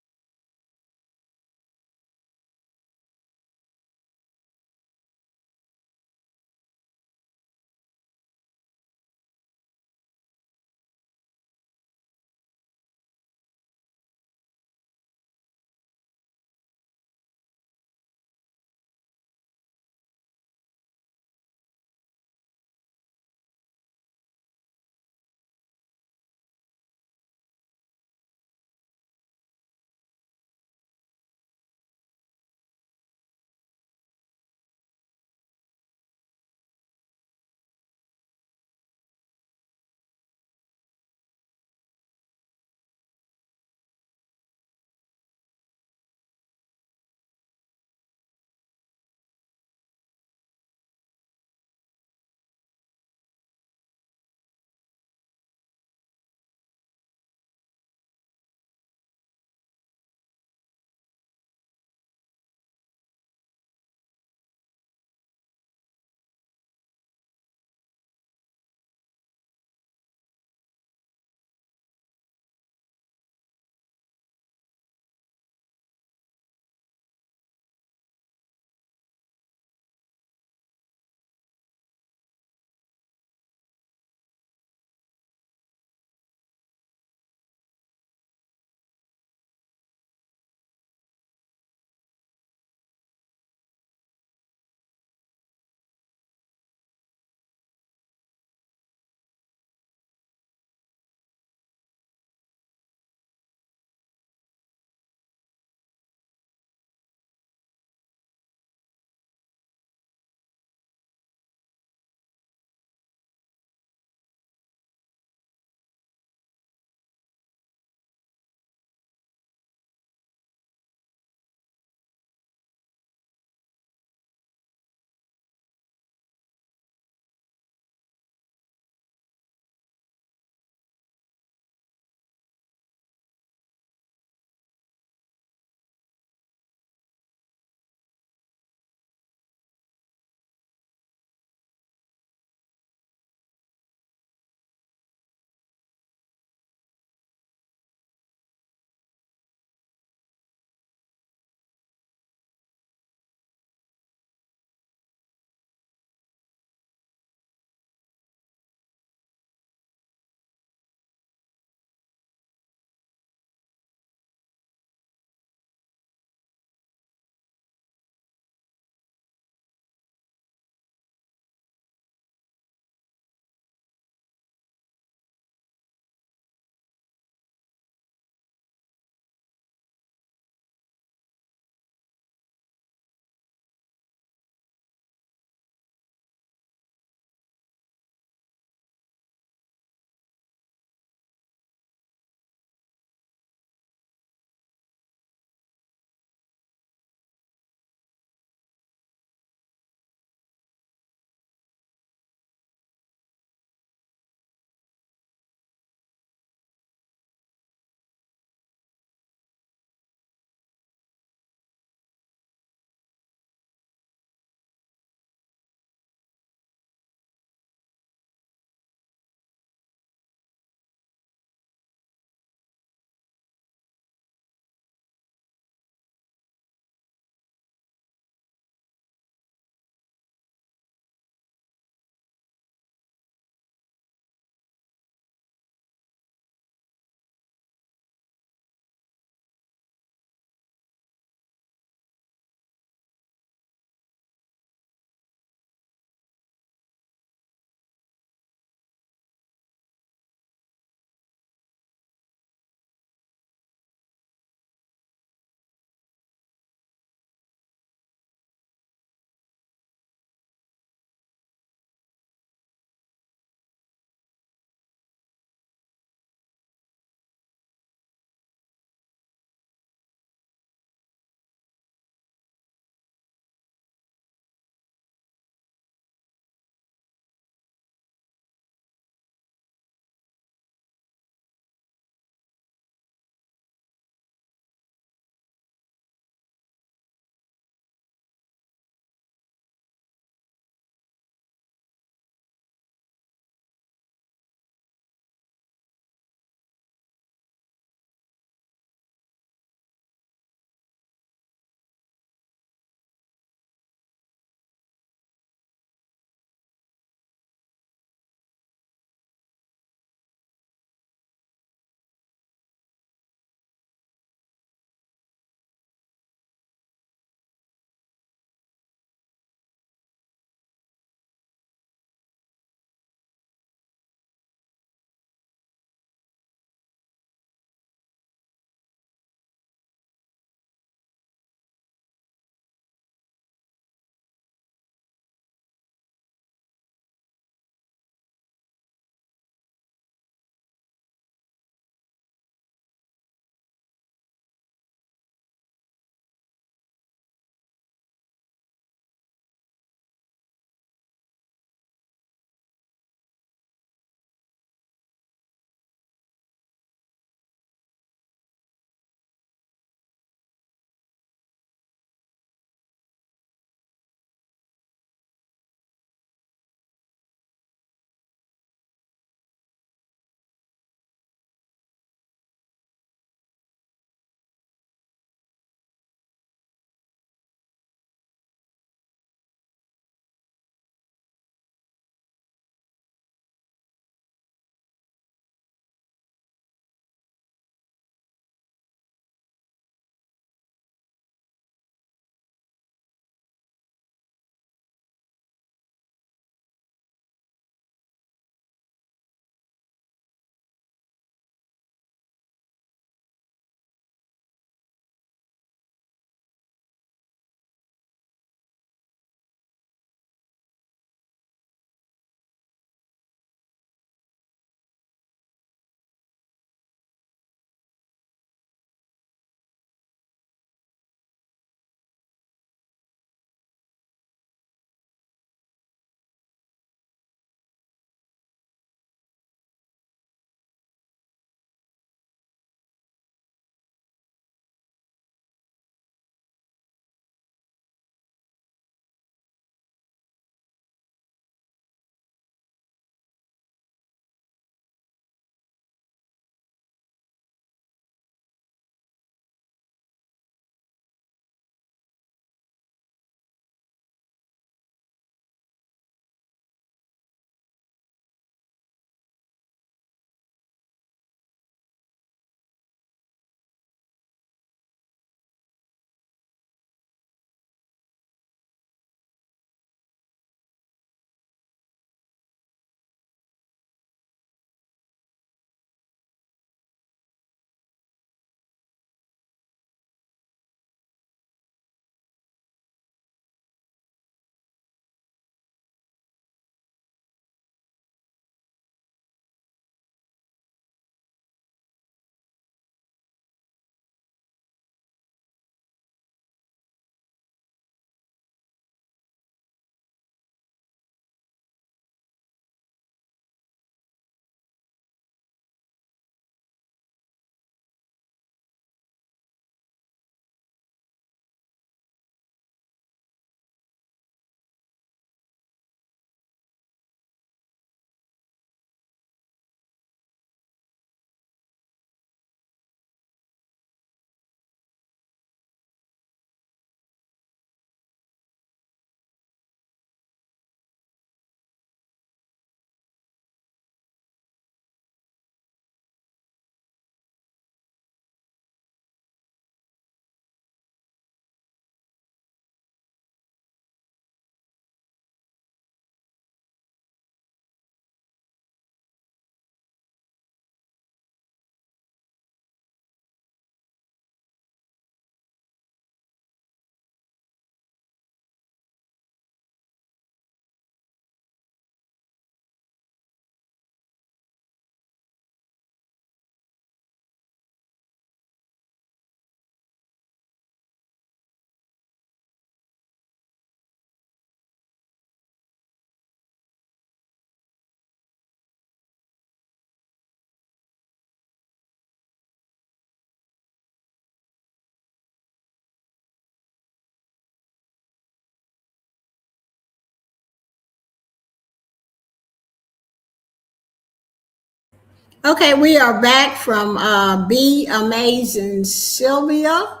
Okay, we are back from Be Amazing Sylvia.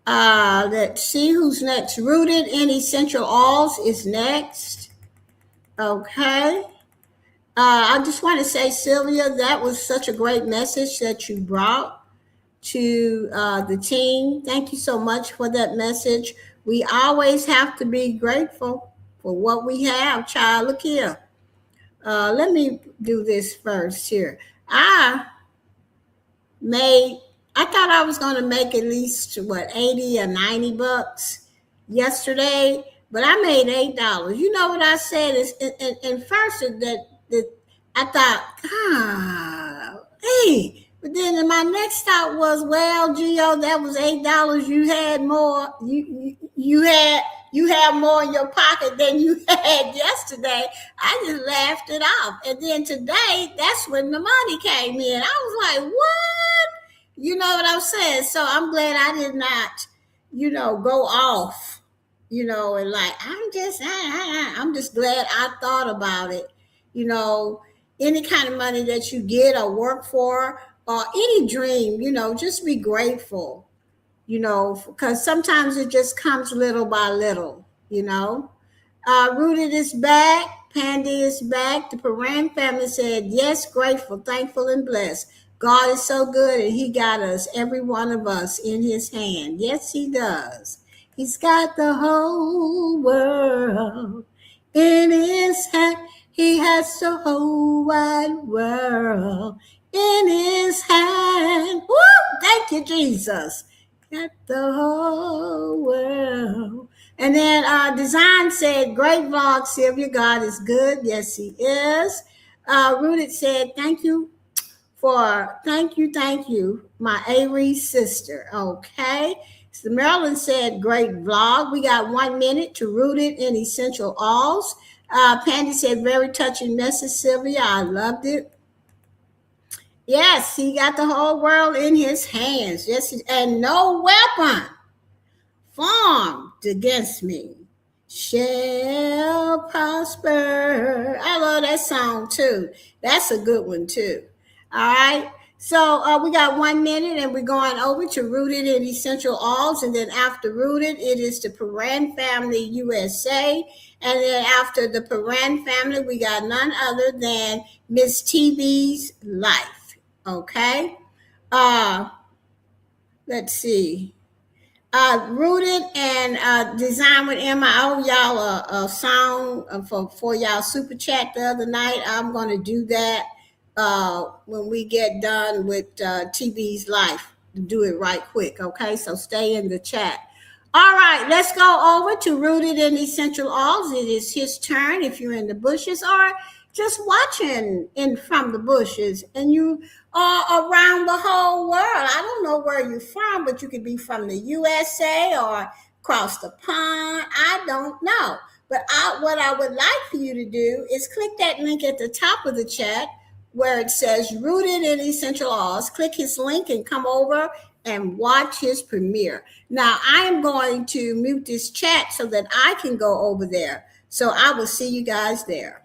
Let's see who's next. Rooted in Essential Alls is next. Okay. I just want to say, Sylvia, that was such a great message that you brought to the team. Thank you so much for that message. We always have to be grateful for what we have, child. Look here. Let me do this first here. I made I thought I was going to make at least what 80 or 90 bucks yesterday, but I made $8. You know what I said is in first that I thought, God, hey, but then my next thought was, well, Gio, that was $8. You had more. You have more in your pocket than you had yesterday. I just laughed it off. And then today, that's when the money came in. I was like, what? You know what I'm saying? So I'm glad I did not, go off, and like, I'm just glad I thought about it. You know, any kind of money that you get or work for or any dream, just be grateful, because sometimes it just comes little by little. Rooted is back. Pandy is back. The Paran family said, yes, grateful, thankful, and blessed. God is so good, and He got us, every one of us, in His hand. Yes, He does. He's got the whole world in His hand. He has the whole wide world in His hand. Woo! Thank you, Jesus. Got the whole world. And then Design said, great vlog, Sylvia. God is good. Yes, He is. Rooted said, thank you, my Avery sister. Okay. So Marilyn said, great vlog. We got 1 minute to Rooted in Essential Alls. Pandy said, very touching message, Sylvia. I loved it. Yes, He got the whole world in His hands. Yes, and no weapon formed against me shall prosper. I love that song too. That's a good one too. All right. So we got 1 minute and we're going over to Rooted in Essential Alls. And then after Rooted, it is the Paran Family USA. And then after the Paran family, we got none other than Miss TV's Life. Okay. Uh, let's see. Rooted and Design with Emma. I owe y'all a song for y'all super chat the other night. I'm going to do that when we get done with TV's Life. Do it right quick, okay? So stay in the chat. All right, let's go over to Rooted in Essential Alls. It is his turn if you're in the bushes or just watching in from the bushes and you are around the whole world. I don't know where you're from, but you could be from the USA or across the pond. I don't know. But what I would like for you to do is click that link at the top of the chat where it says Rooted in Essential Alls. Click his link and come over and watch his premiere. Now, I am going to mute this chat so that I can go over there. So I will see you guys there.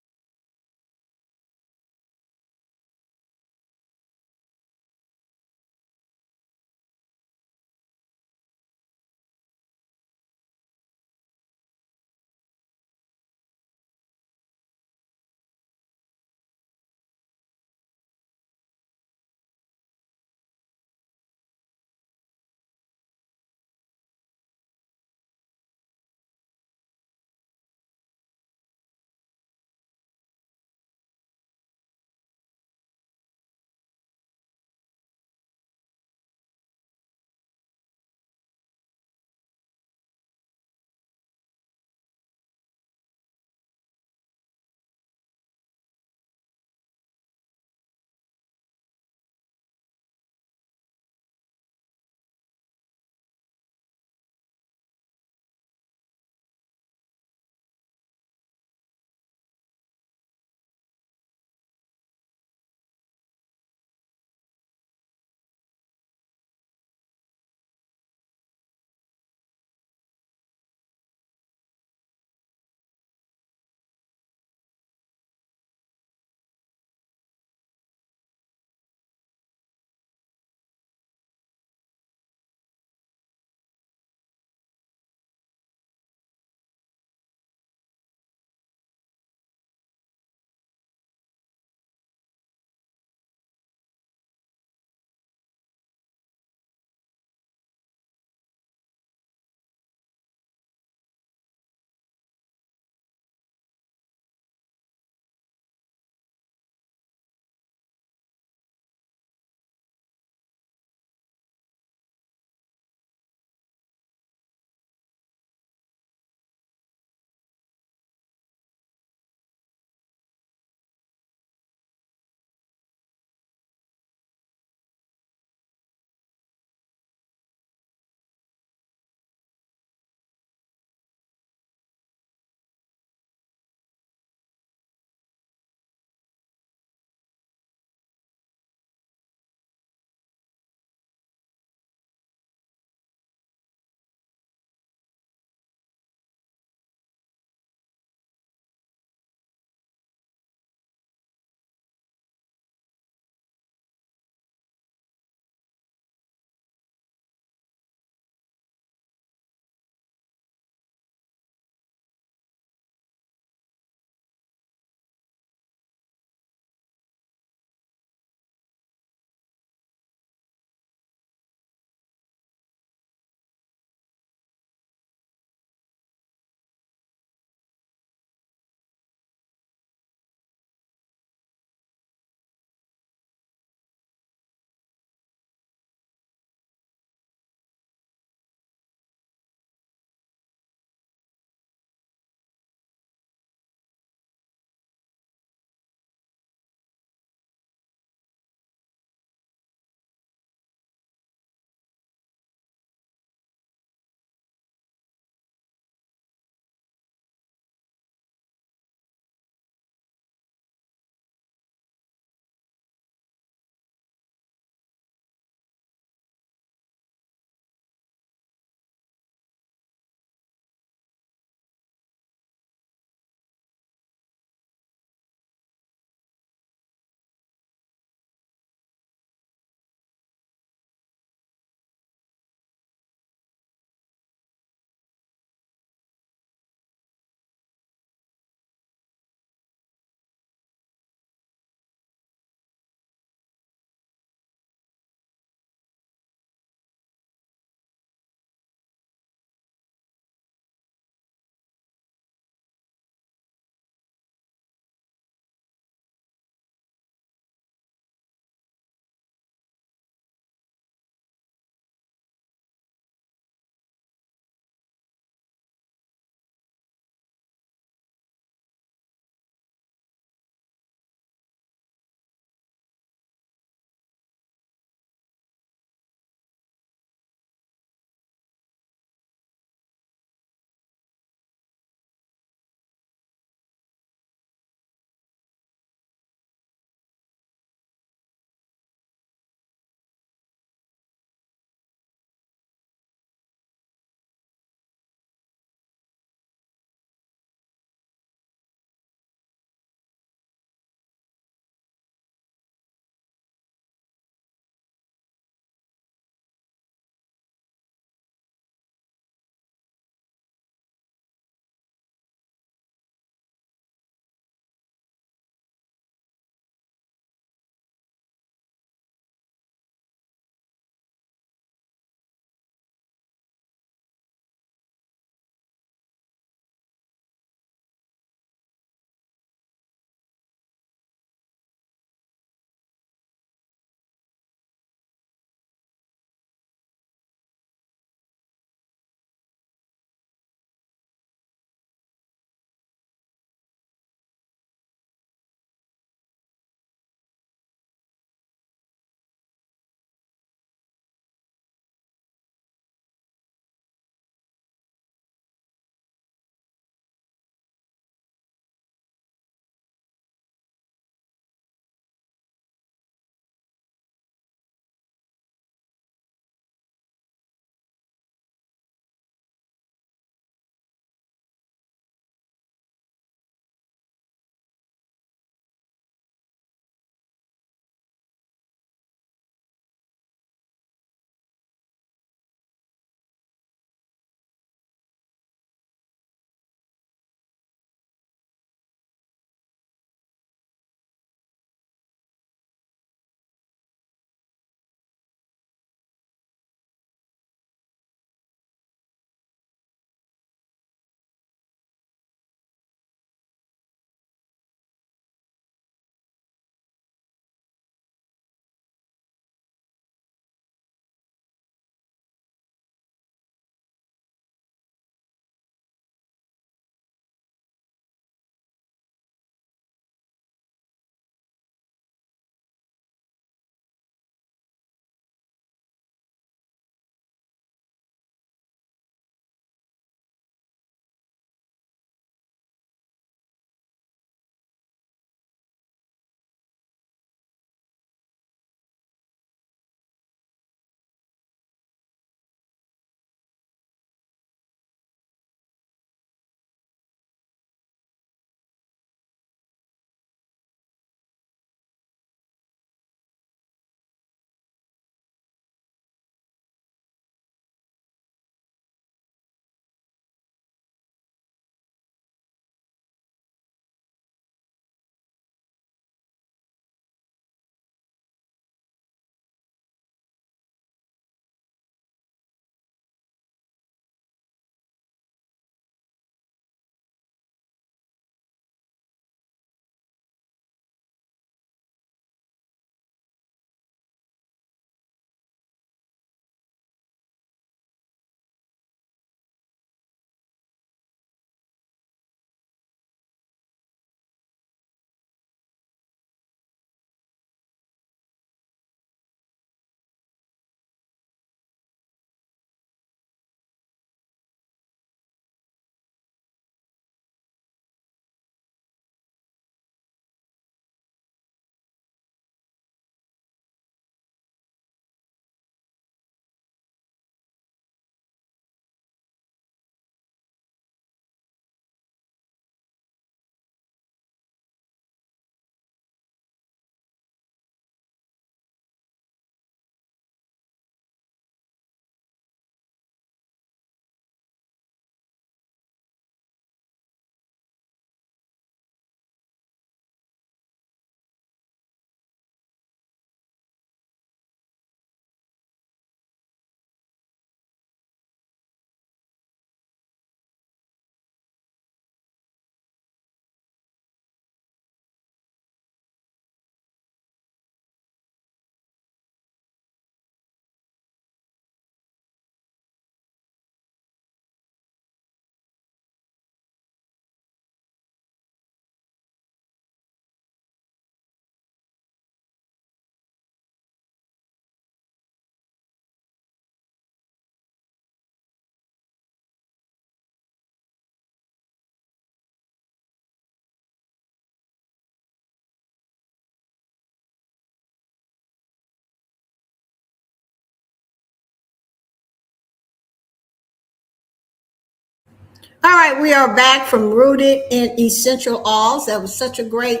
All right, we are back from Rooted in Essential Oils. That was such a great,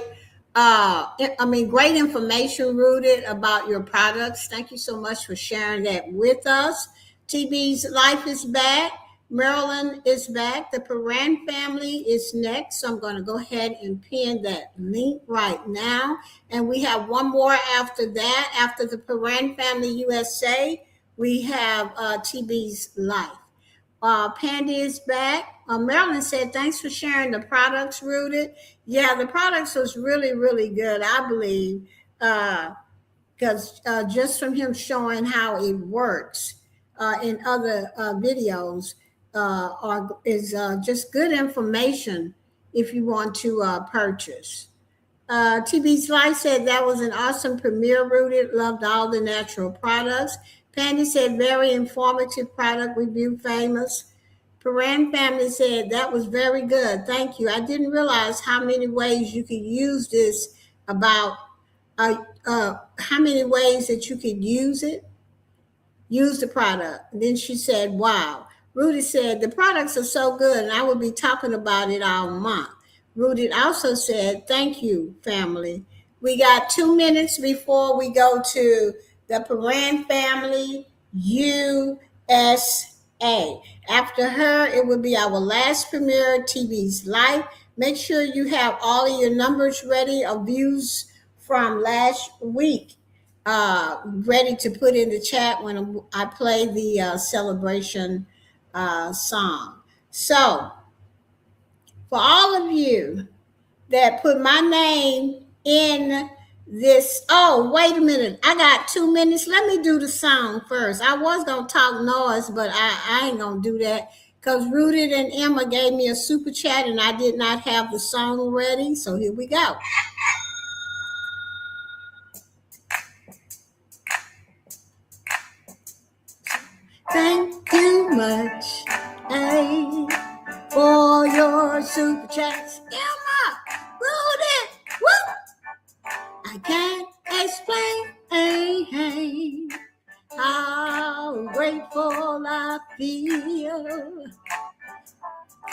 great information, Rooted, about your products. Thank you so much for sharing that with us. TB's Life is back. Marilyn is back. The Paran family is next. So I'm going to go ahead and pin that link right now. And we have one more after that. After the Paran family USA, we have TB's Life. Pandy is back. Marilyn said, thanks for sharing the products, Rooted. Yeah, the products was really, really good, I believe, because just from him showing how it works in other videos is just good information if you want to purchase. TB Slice said that was an awesome premiere, Rooted. Loved all the natural products. Pandy said very informative product review, famous. Paran family said that was very good. Thank you. I didn't realize how many ways you could use this. About how many ways that you could use the product. And then she said, wow. Rudy said, the products are so good, and I will be talking about it all month. Rudy also said, thank you, family. We got 2 minutes before we go to the Paran family USA. After her, it will be our last premiere, TV's Life. Make sure you have all of your numbers ready of views from last week ready to put in the chat when I play the celebration song. So, for all of you that put my name in this, oh, wait a minute, I got 2 minutes. Let me do the song first. I was going to talk noise, but I ain't going to do that because Rooted and Emma gave me a super chat and I did not have the song ready. So, here we go. Thank you much, hey, for your super chats. Emma, Rudy, woo! I can't explain, hey, how grateful I feel.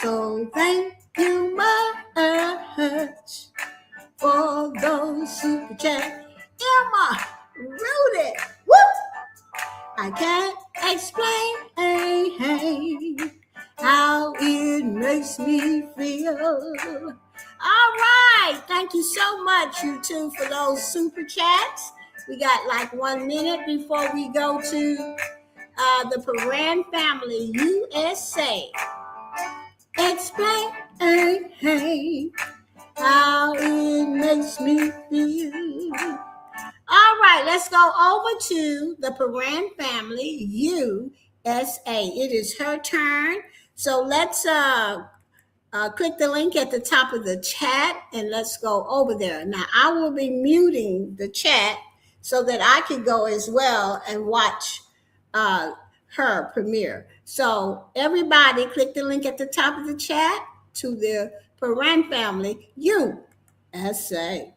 So thank you much for those super chats. Emma, Rudy, woo! I can't explain, how it makes me feel. All right. Thank you so much, you two, for those super chats. We got like 1 minute before we go to the Paran family USA. Explain, how it makes me feel. All right, let's go over to the Paran family USA. It is her turn. So let's click the link at the top of the chat and let's go over there. Now, I will be muting the chat so that I can go as well and watch uh, her premiere. So, everybody, click the link at the top of the chat to the Paran family USA.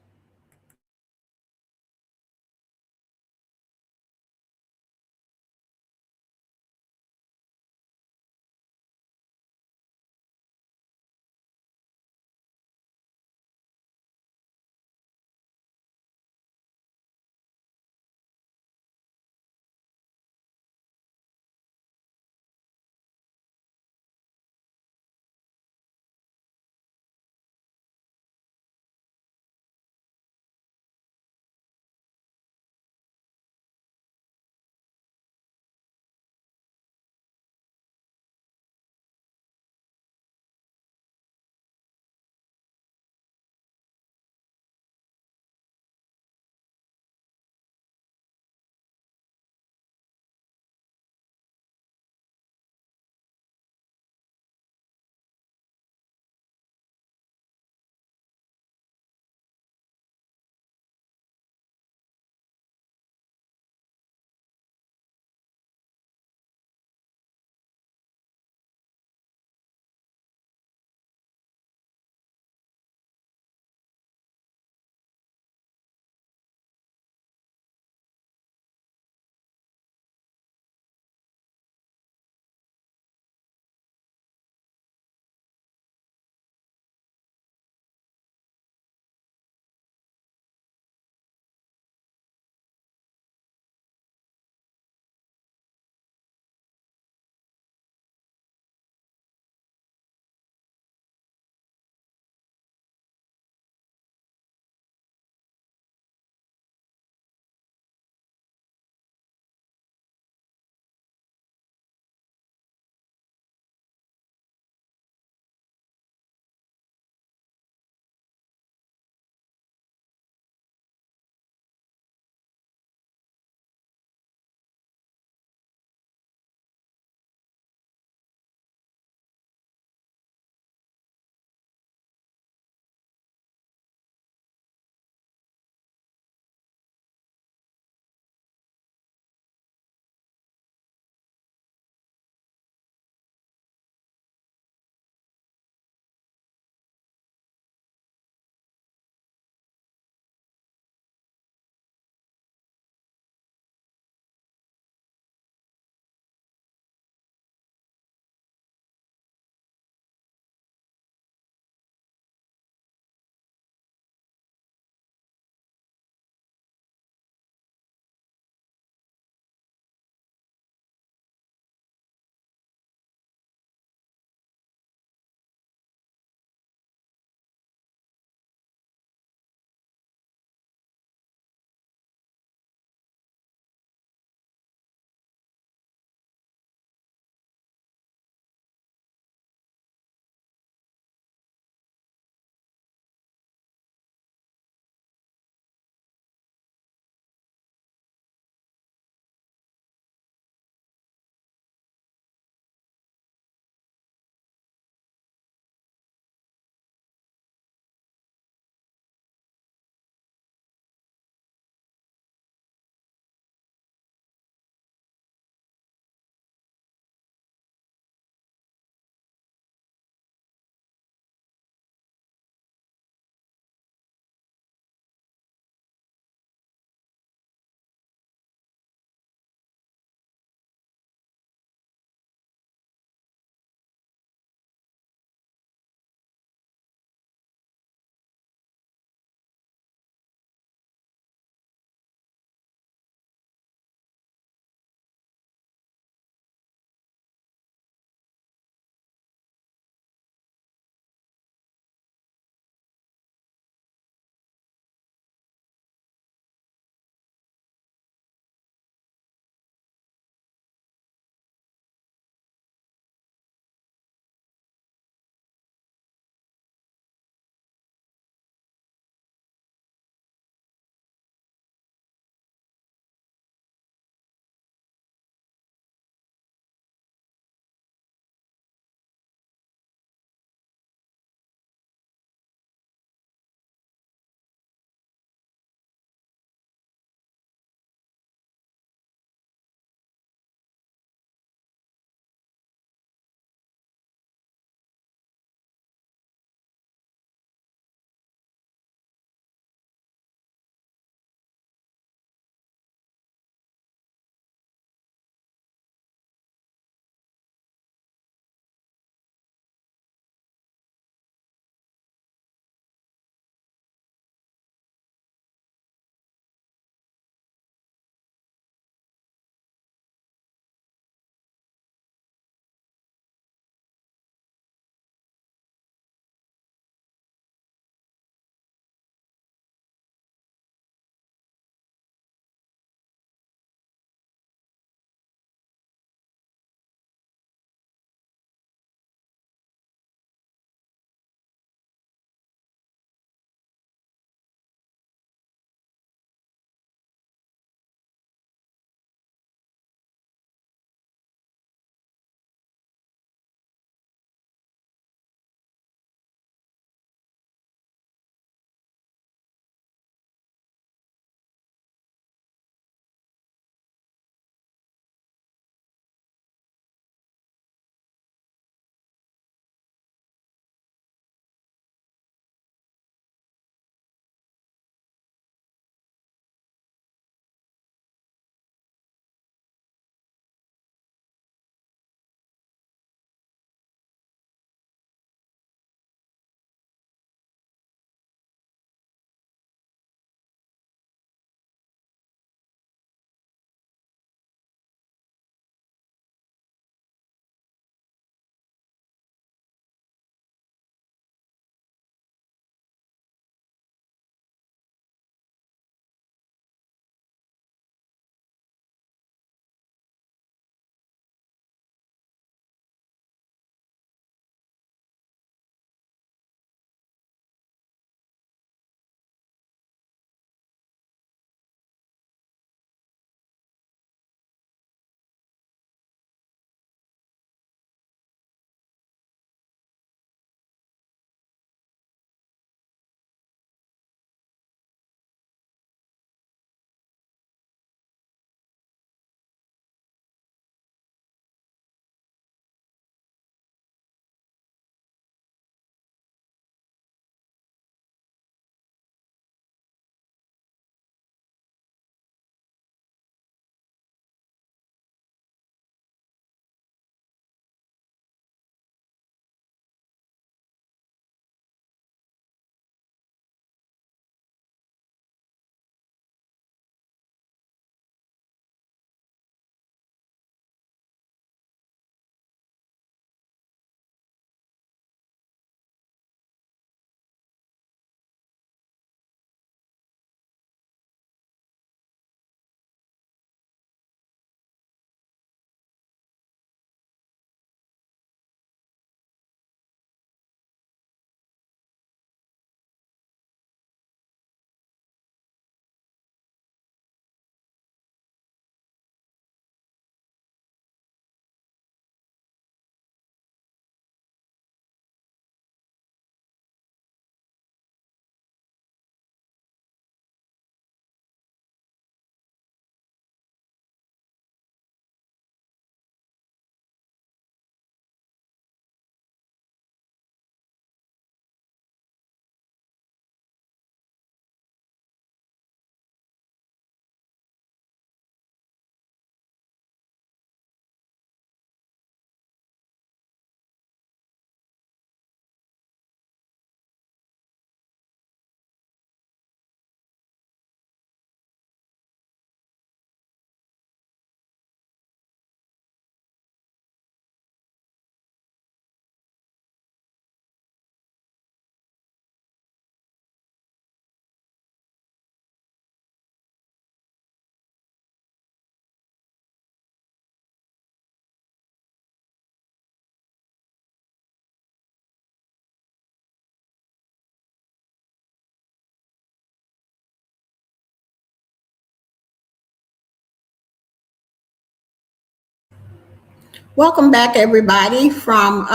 Welcome back, everybody, from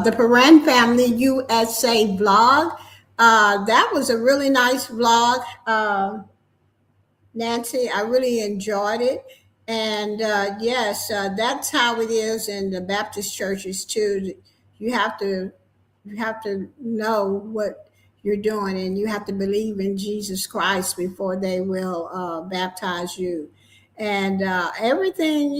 the Paran Family USA vlog. That was a really nice vlog, Nancy. I really enjoyed it. And yes, that's how it is in the Baptist churches too. You have to you have to know what you're doing, and you have to believe in Jesus Christ before they will baptize you. And everything,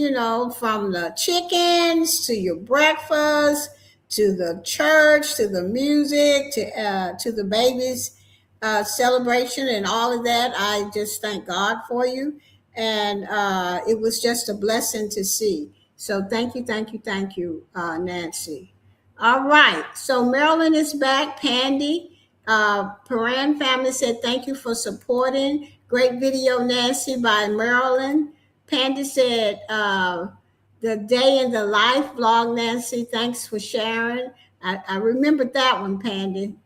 from the chickens to your breakfast to the church to the music to the babies celebration and all of that. I just thank God for you. And it was just a blessing to see. So thank you, Nancy. All right. So Marilyn is back. Pandy, Paran family said, thank you for supporting. Great video, Nancy, by Marilyn. Pandy said, the day in the life vlog, Nancy. Thanks for sharing. I remembered that one, Pandy.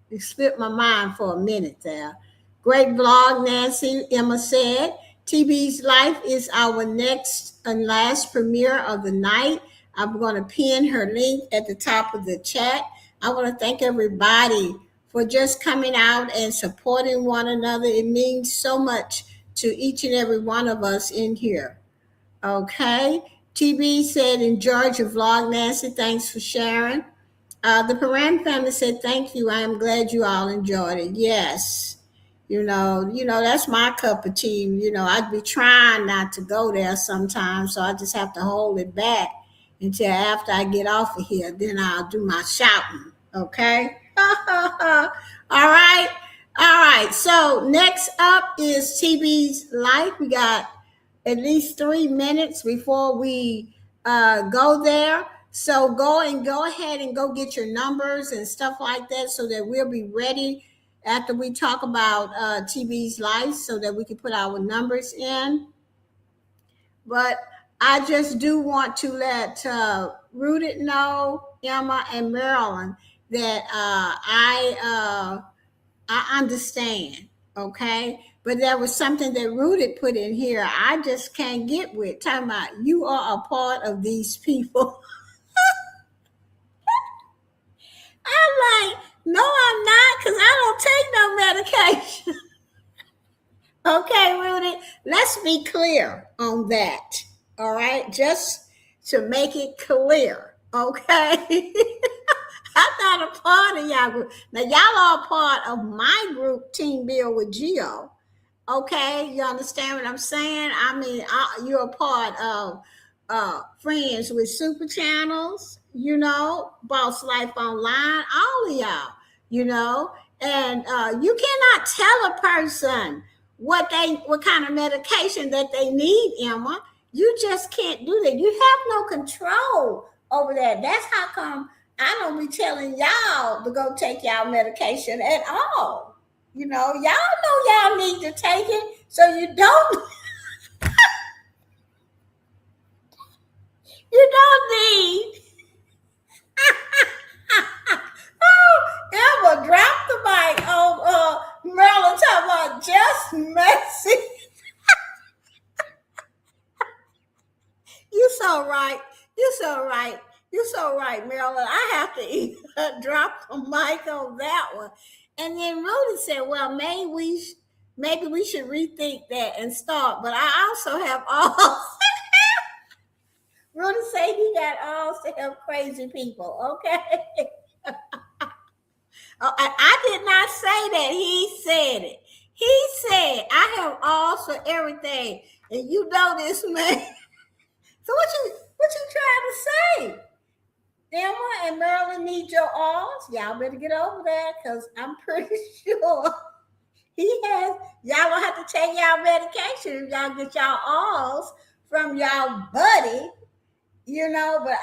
It slipped my mind for a minute there. Great vlog, Nancy, Emma said. TB's Life is our next and last premiere of the night. I'm going to pin her link at the top of the chat. I want to thank everybody for just coming out and supporting one another. It means so much to each and every one of us in here. Okay. TB said, enjoyed your vlog, Nancy. Thanks for sharing. The Paran family said, thank you. I am glad you all enjoyed it. Yes. That's my cup of tea. I'd be trying not to go there sometimes, so I just have to hold it back until after I get off of here. Then I'll do my shouting. Okay? All right. All right. So next up is TB's Life. We got at least 3 minutes before we go there. So go ahead and go get your numbers and stuff like that so that we'll be ready after we talk about TB's Life so that we can put our numbers in. But I just do want to let Rooted know, Emma and Marilyn, that I understand, okay? But there was something that Rooted put in here I just can't get with. Talking about you are a part of these people. I'm like, no, I'm not, because I don't take no medication. Okay, Rudy, let's be clear on that. All right, just to make it clear. Okay. I'm not a part of y'all group. Now, y'all are a part of my group, Team Bill with Geo. Okay, you understand what I'm saying? I mean, you're a part of Friends with Super Channels, Boss Life Online, all of y'all, and you cannot tell a person what kind of medication that they need, Emma. You just can't do that. You have no control over that. That's how come I don't be telling y'all to go take y'all medication at all. Y'all know y'all need to take it, so you don't need. Oh, Emma, drop the mic on Marilyn talking about just messy. You so right. You so right. You're so right, Marilyn. I have to drop the mic on that one. And then Rudy said, well, maybe we should rethink that and start. But I also have all Rudy say he got all to help crazy people, okay? I did not say that. He said it. He said, I have all for everything. And you know this, man. So what you trying to say? Emma and Marilyn need your alls. Y'all better get over that, because I'm pretty sure he has. Y'all don't have to take y'all medication if y'all get y'all alls from y'all buddy, but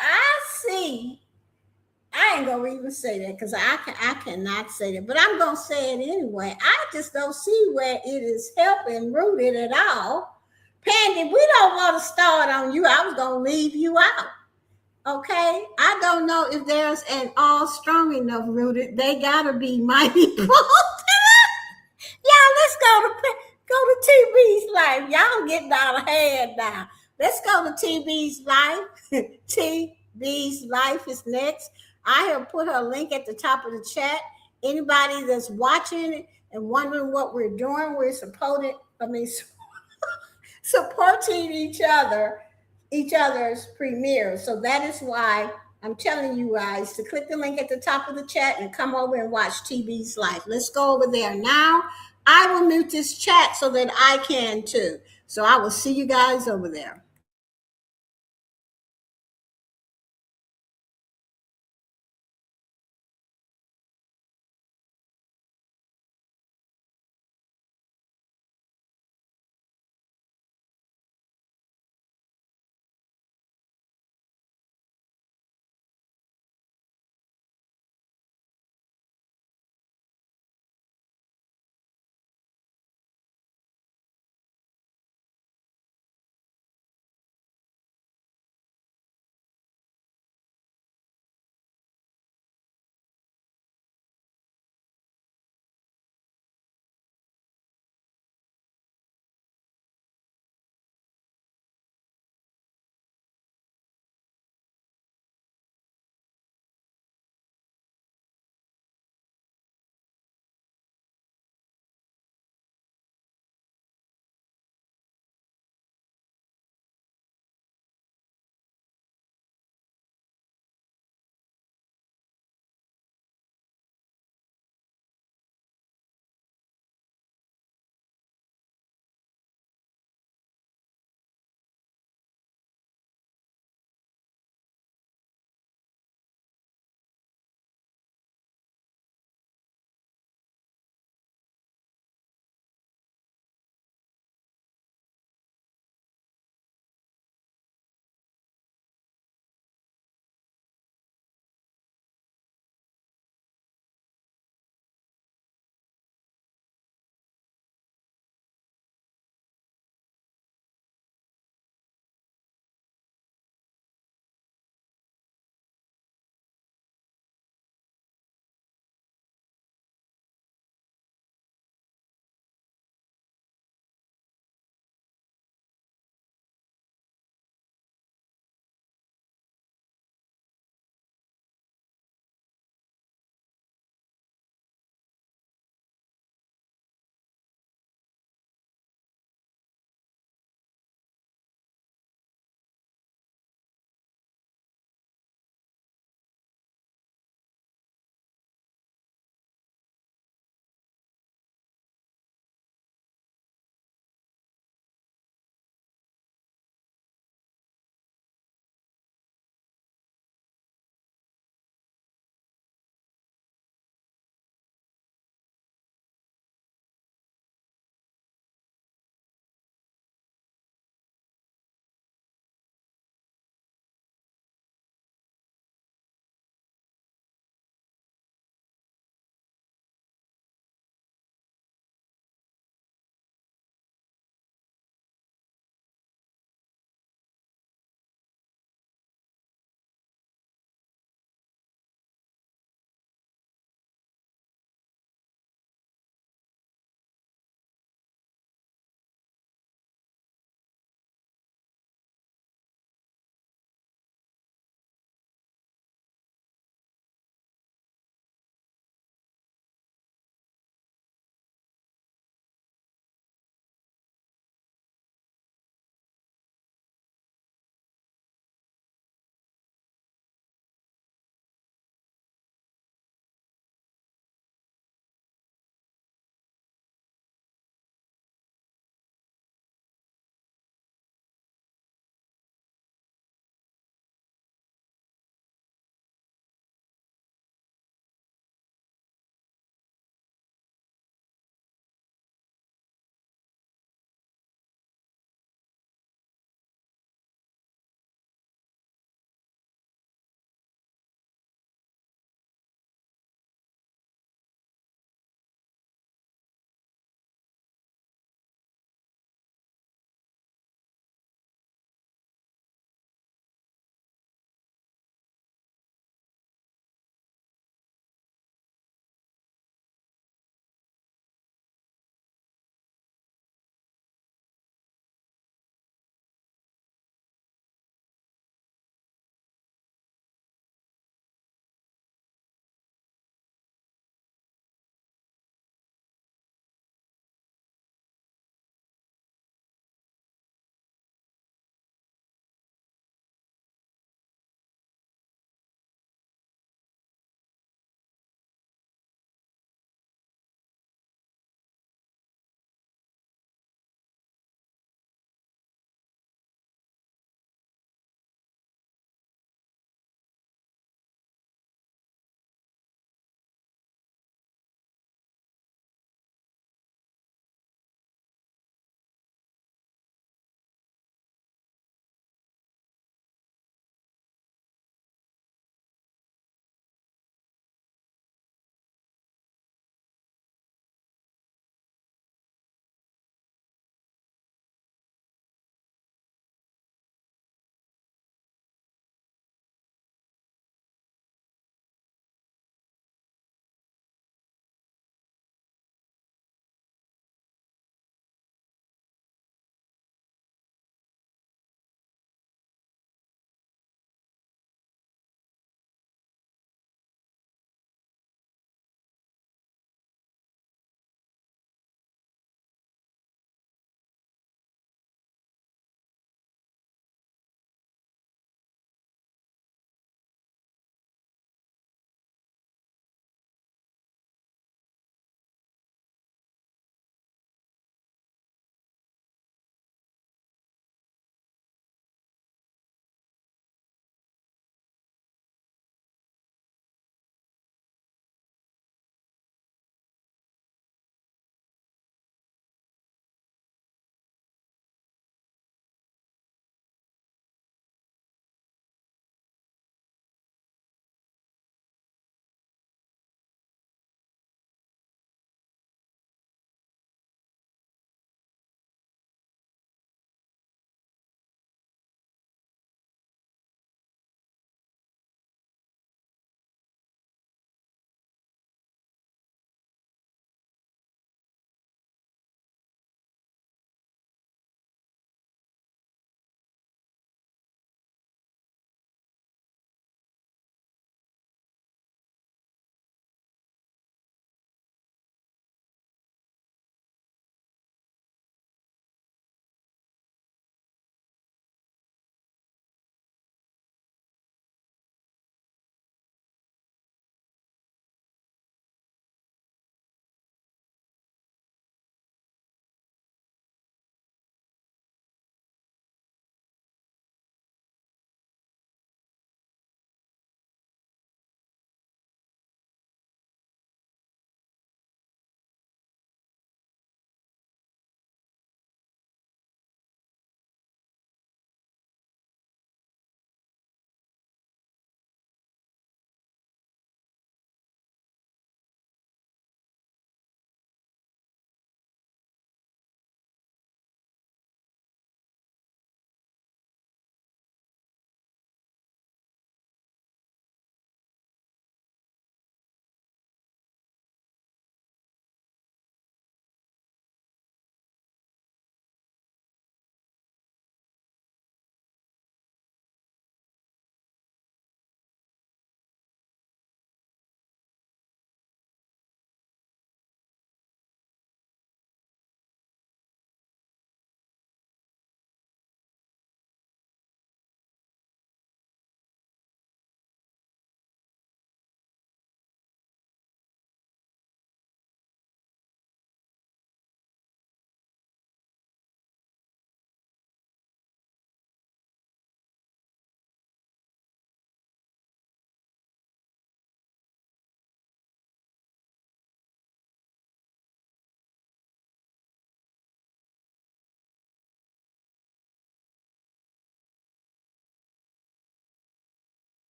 I ain't gonna even say that, because I cannot say that, but I'm gonna say it anyway. I just don't see where it is helping Rooted at all. Pandy, we don't want to start on you. I was gonna leave you out. Okay, I don't know if there's an all strong enough, Rooted. They gotta be mighty bold. Y'all, let's go to TB's Life. Y'all getting out of hand now. Let's go to TB's Life. B's Life is next. I have put her link at the top of the chat. Anybody that's watching and wondering what we're doing, we're supporting. I mean, supporting each other's premiere. So that is why I'm telling you guys to click the link at the top of the chat and come over and watch TB's Life. Let's go over there now. I will mute this chat so that I can too. So I will see you guys over there.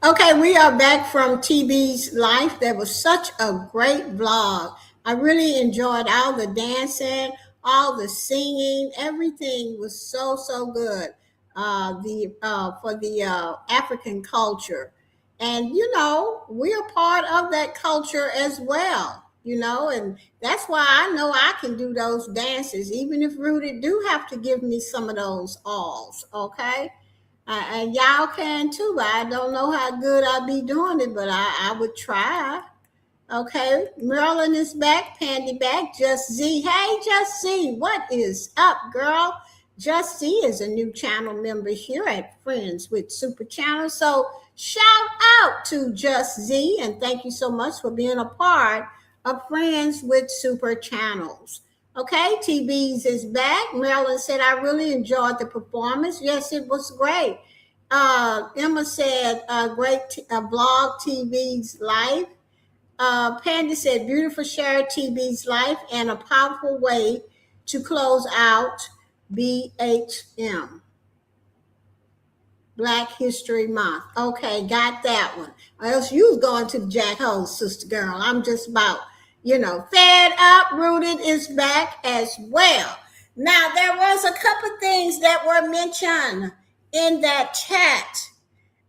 Okay, we are back from TB's life. That was such a great vlog. I really enjoyed all the dancing, all the singing. Everything was so good. The For the African culture, and we are part of that culture as well. And that's why I know I can do those dances, even if Rudy do have to give me some of those alls. Okay. And y'all can too. I don't know how good I'll be doing it, but I would try. Okay, Marilyn is back, Pandy back, Just Z. Hey, Just Z, what is up, girl? Just Z is a new channel member here at Friends with Super Channel. So shout out to Just Z and thank you so much for being a part of Friends with Super Channels. Okay, TB's is back. Marilyn said, I really enjoyed the performance. Yes, it was great. Emma said, blog TV's life. Pandy said, beautiful share TB's life and a powerful way to close out BHM, Black History Month. Okay, got that one. Or else you was going to the Jack Hole, sister girl. I'm just about, fed up. Rooted is back as well. Now, there was a couple things that were mentioned in that chat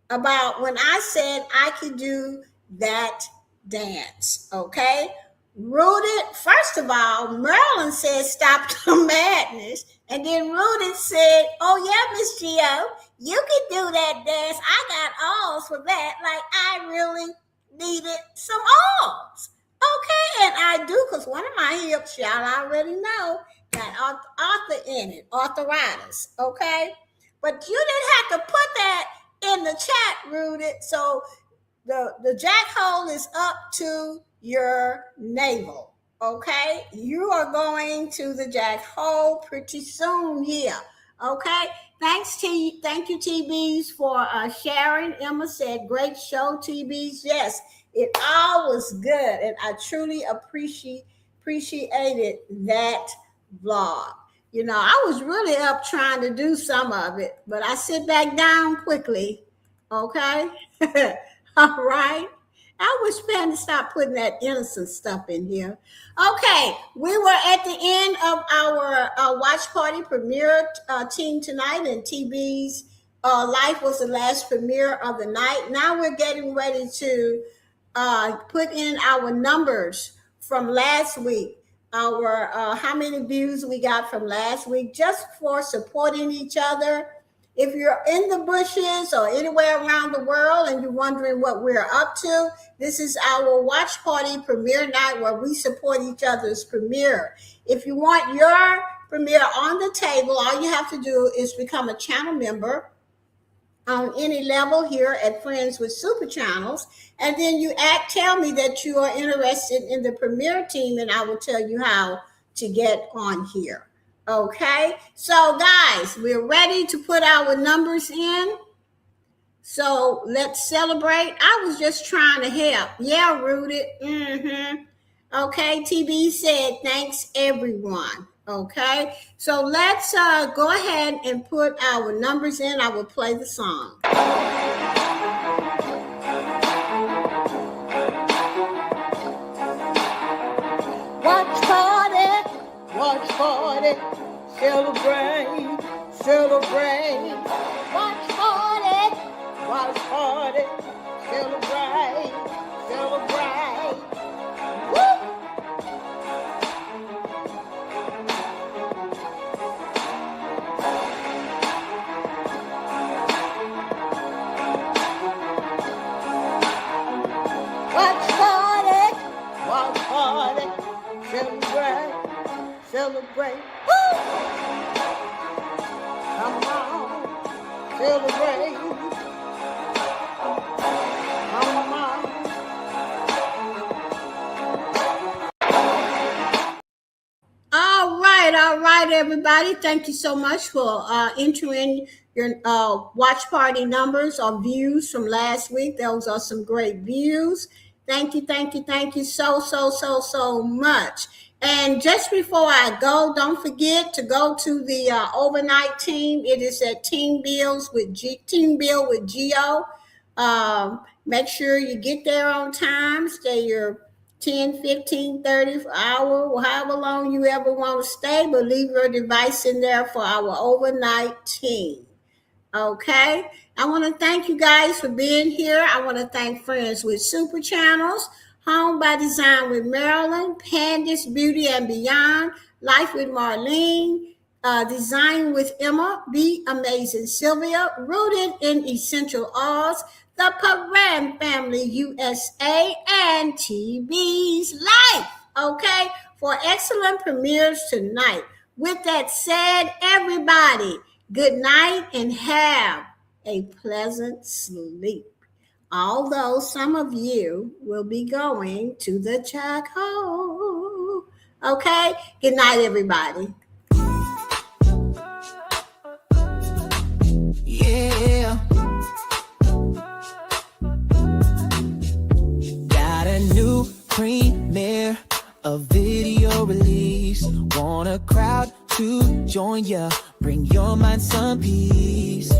about when I said I could do that dance. Okay. Rooted, first of all, Marilyn said, stop the madness. And then Rooted said, oh, yeah, Miss Gio, you can do that dance. I got alls for that. Like, I really needed some alls. Okay. And I do, because one of my hips, y'all already know, got author in it, arthritis. Okay. But you didn't have to put that in the chat, Rooted. So the jack hole is up to your navel. Okay, you are going to the jack hole pretty soon here. Okay, thank you, TBs, for sharing. Emma said, great show, TBs. Yes, it all was good, and I truly appreciated that vlog. I was really up trying to do some of it, but I sit back down quickly. Okay. All right. I wish Penny stopped putting that innocent stuff in here. Okay. We were at the end of our watch party premiere team tonight, and TB's life was the last premiere of the night. Now we're getting ready to put in our numbers from last week. Our how many views we got from last week, just for supporting each other. If you're in the bushes or anywhere around the world and you're wondering what we're up to, this is our watch party premiere night where we support each other's premiere. If you want your premiere on the table, all you have to do is become a channel member on any level here at Friends with Super Channels, and then you tell me that you are interested in the premiere team, and I will tell you how to get on here. Okay, so guys, we're ready to put our numbers in. So let's celebrate. I was just trying to help. Yeah, Rooted. Okay, TB said, thanks everyone. Okay, so let's go ahead and put our numbers in. I will play the song. Watch party, celebrate, celebrate. Watch party, celebrate, celebrate. Woo! Watch party, celebrate. Celebrate. Woo! Come on, celebrate. Come on. All right, everybody. Thank you so much for entering your watch party numbers or views from last week. Those are some great views. Thank you so much. And just before I go, don't forget to go to the overnight team. It is at Team Bill with Geo. Make sure you get there on time. Stay your 10, 15, 30 hour, however long you ever want to stay, but leave your device in there for our overnight team. Okay. I want to thank you guys for being here. I want to thank Friends with Super Channels, Home by Design with Marilyn, Pandis Beauty and Beyond, Life with Marlene, Design with Emma, Be Amazing Sylvia, Rooted in Essential Oils, the Paran Family USA, and TV's Life. Okay. For excellent premieres tonight. With that said, everybody, good night and have a pleasant sleep. Although some of you will be going to the chat hole. Okay? Good night, everybody. Yeah. Got a new premiere, a video release. Want a crowd to join ya, bring your mind some peace.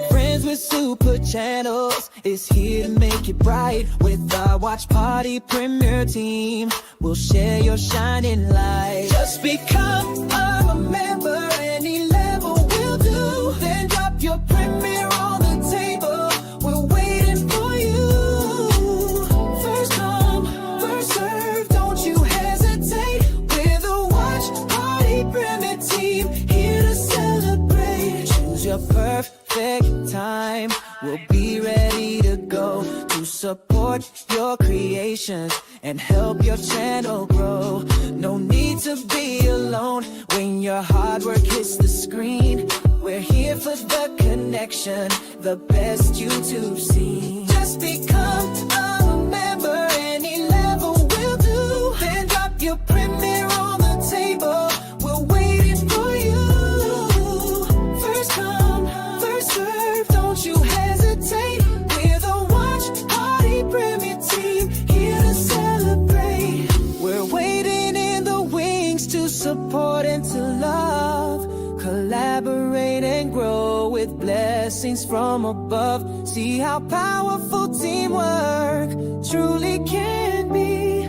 Friends with Super Channels is here to make it bright. With our watch party premiere team, we'll share your shining light. Just become a member, any level will do. Then drop your premiere on the table, we're waiting for you. First come, first serve, don't you hesitate. We're the watch party premiere team, here to celebrate. Choose your perfect time, we'll be ready to go to support your creations and help your channel grow. No need to be alone when your hard work hits the screen. We're here for the connection, the best YouTube scene. Just become a member, any level will do. Then drop your premiere on the table, we're waiting for you. First come, first serve, don't you hesitate. We're the watch party premiere team, here to celebrate. We're waiting in the wings to support and to love. Collaborate and grow with blessings from above. See how powerful teamwork truly can be.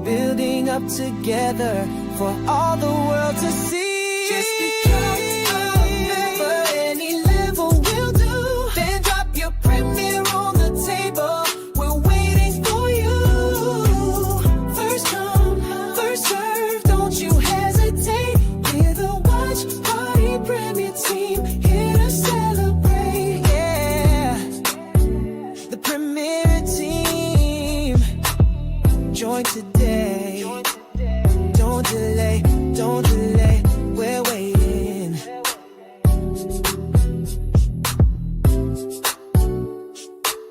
Building up together for all the world to see. Just become a member, any level will do. Then drop your premiere on the table, we're waiting for you. First come, first serve, don't you hesitate. We're the watch party premiere team, here to celebrate. Yeah, the premiere team, join today.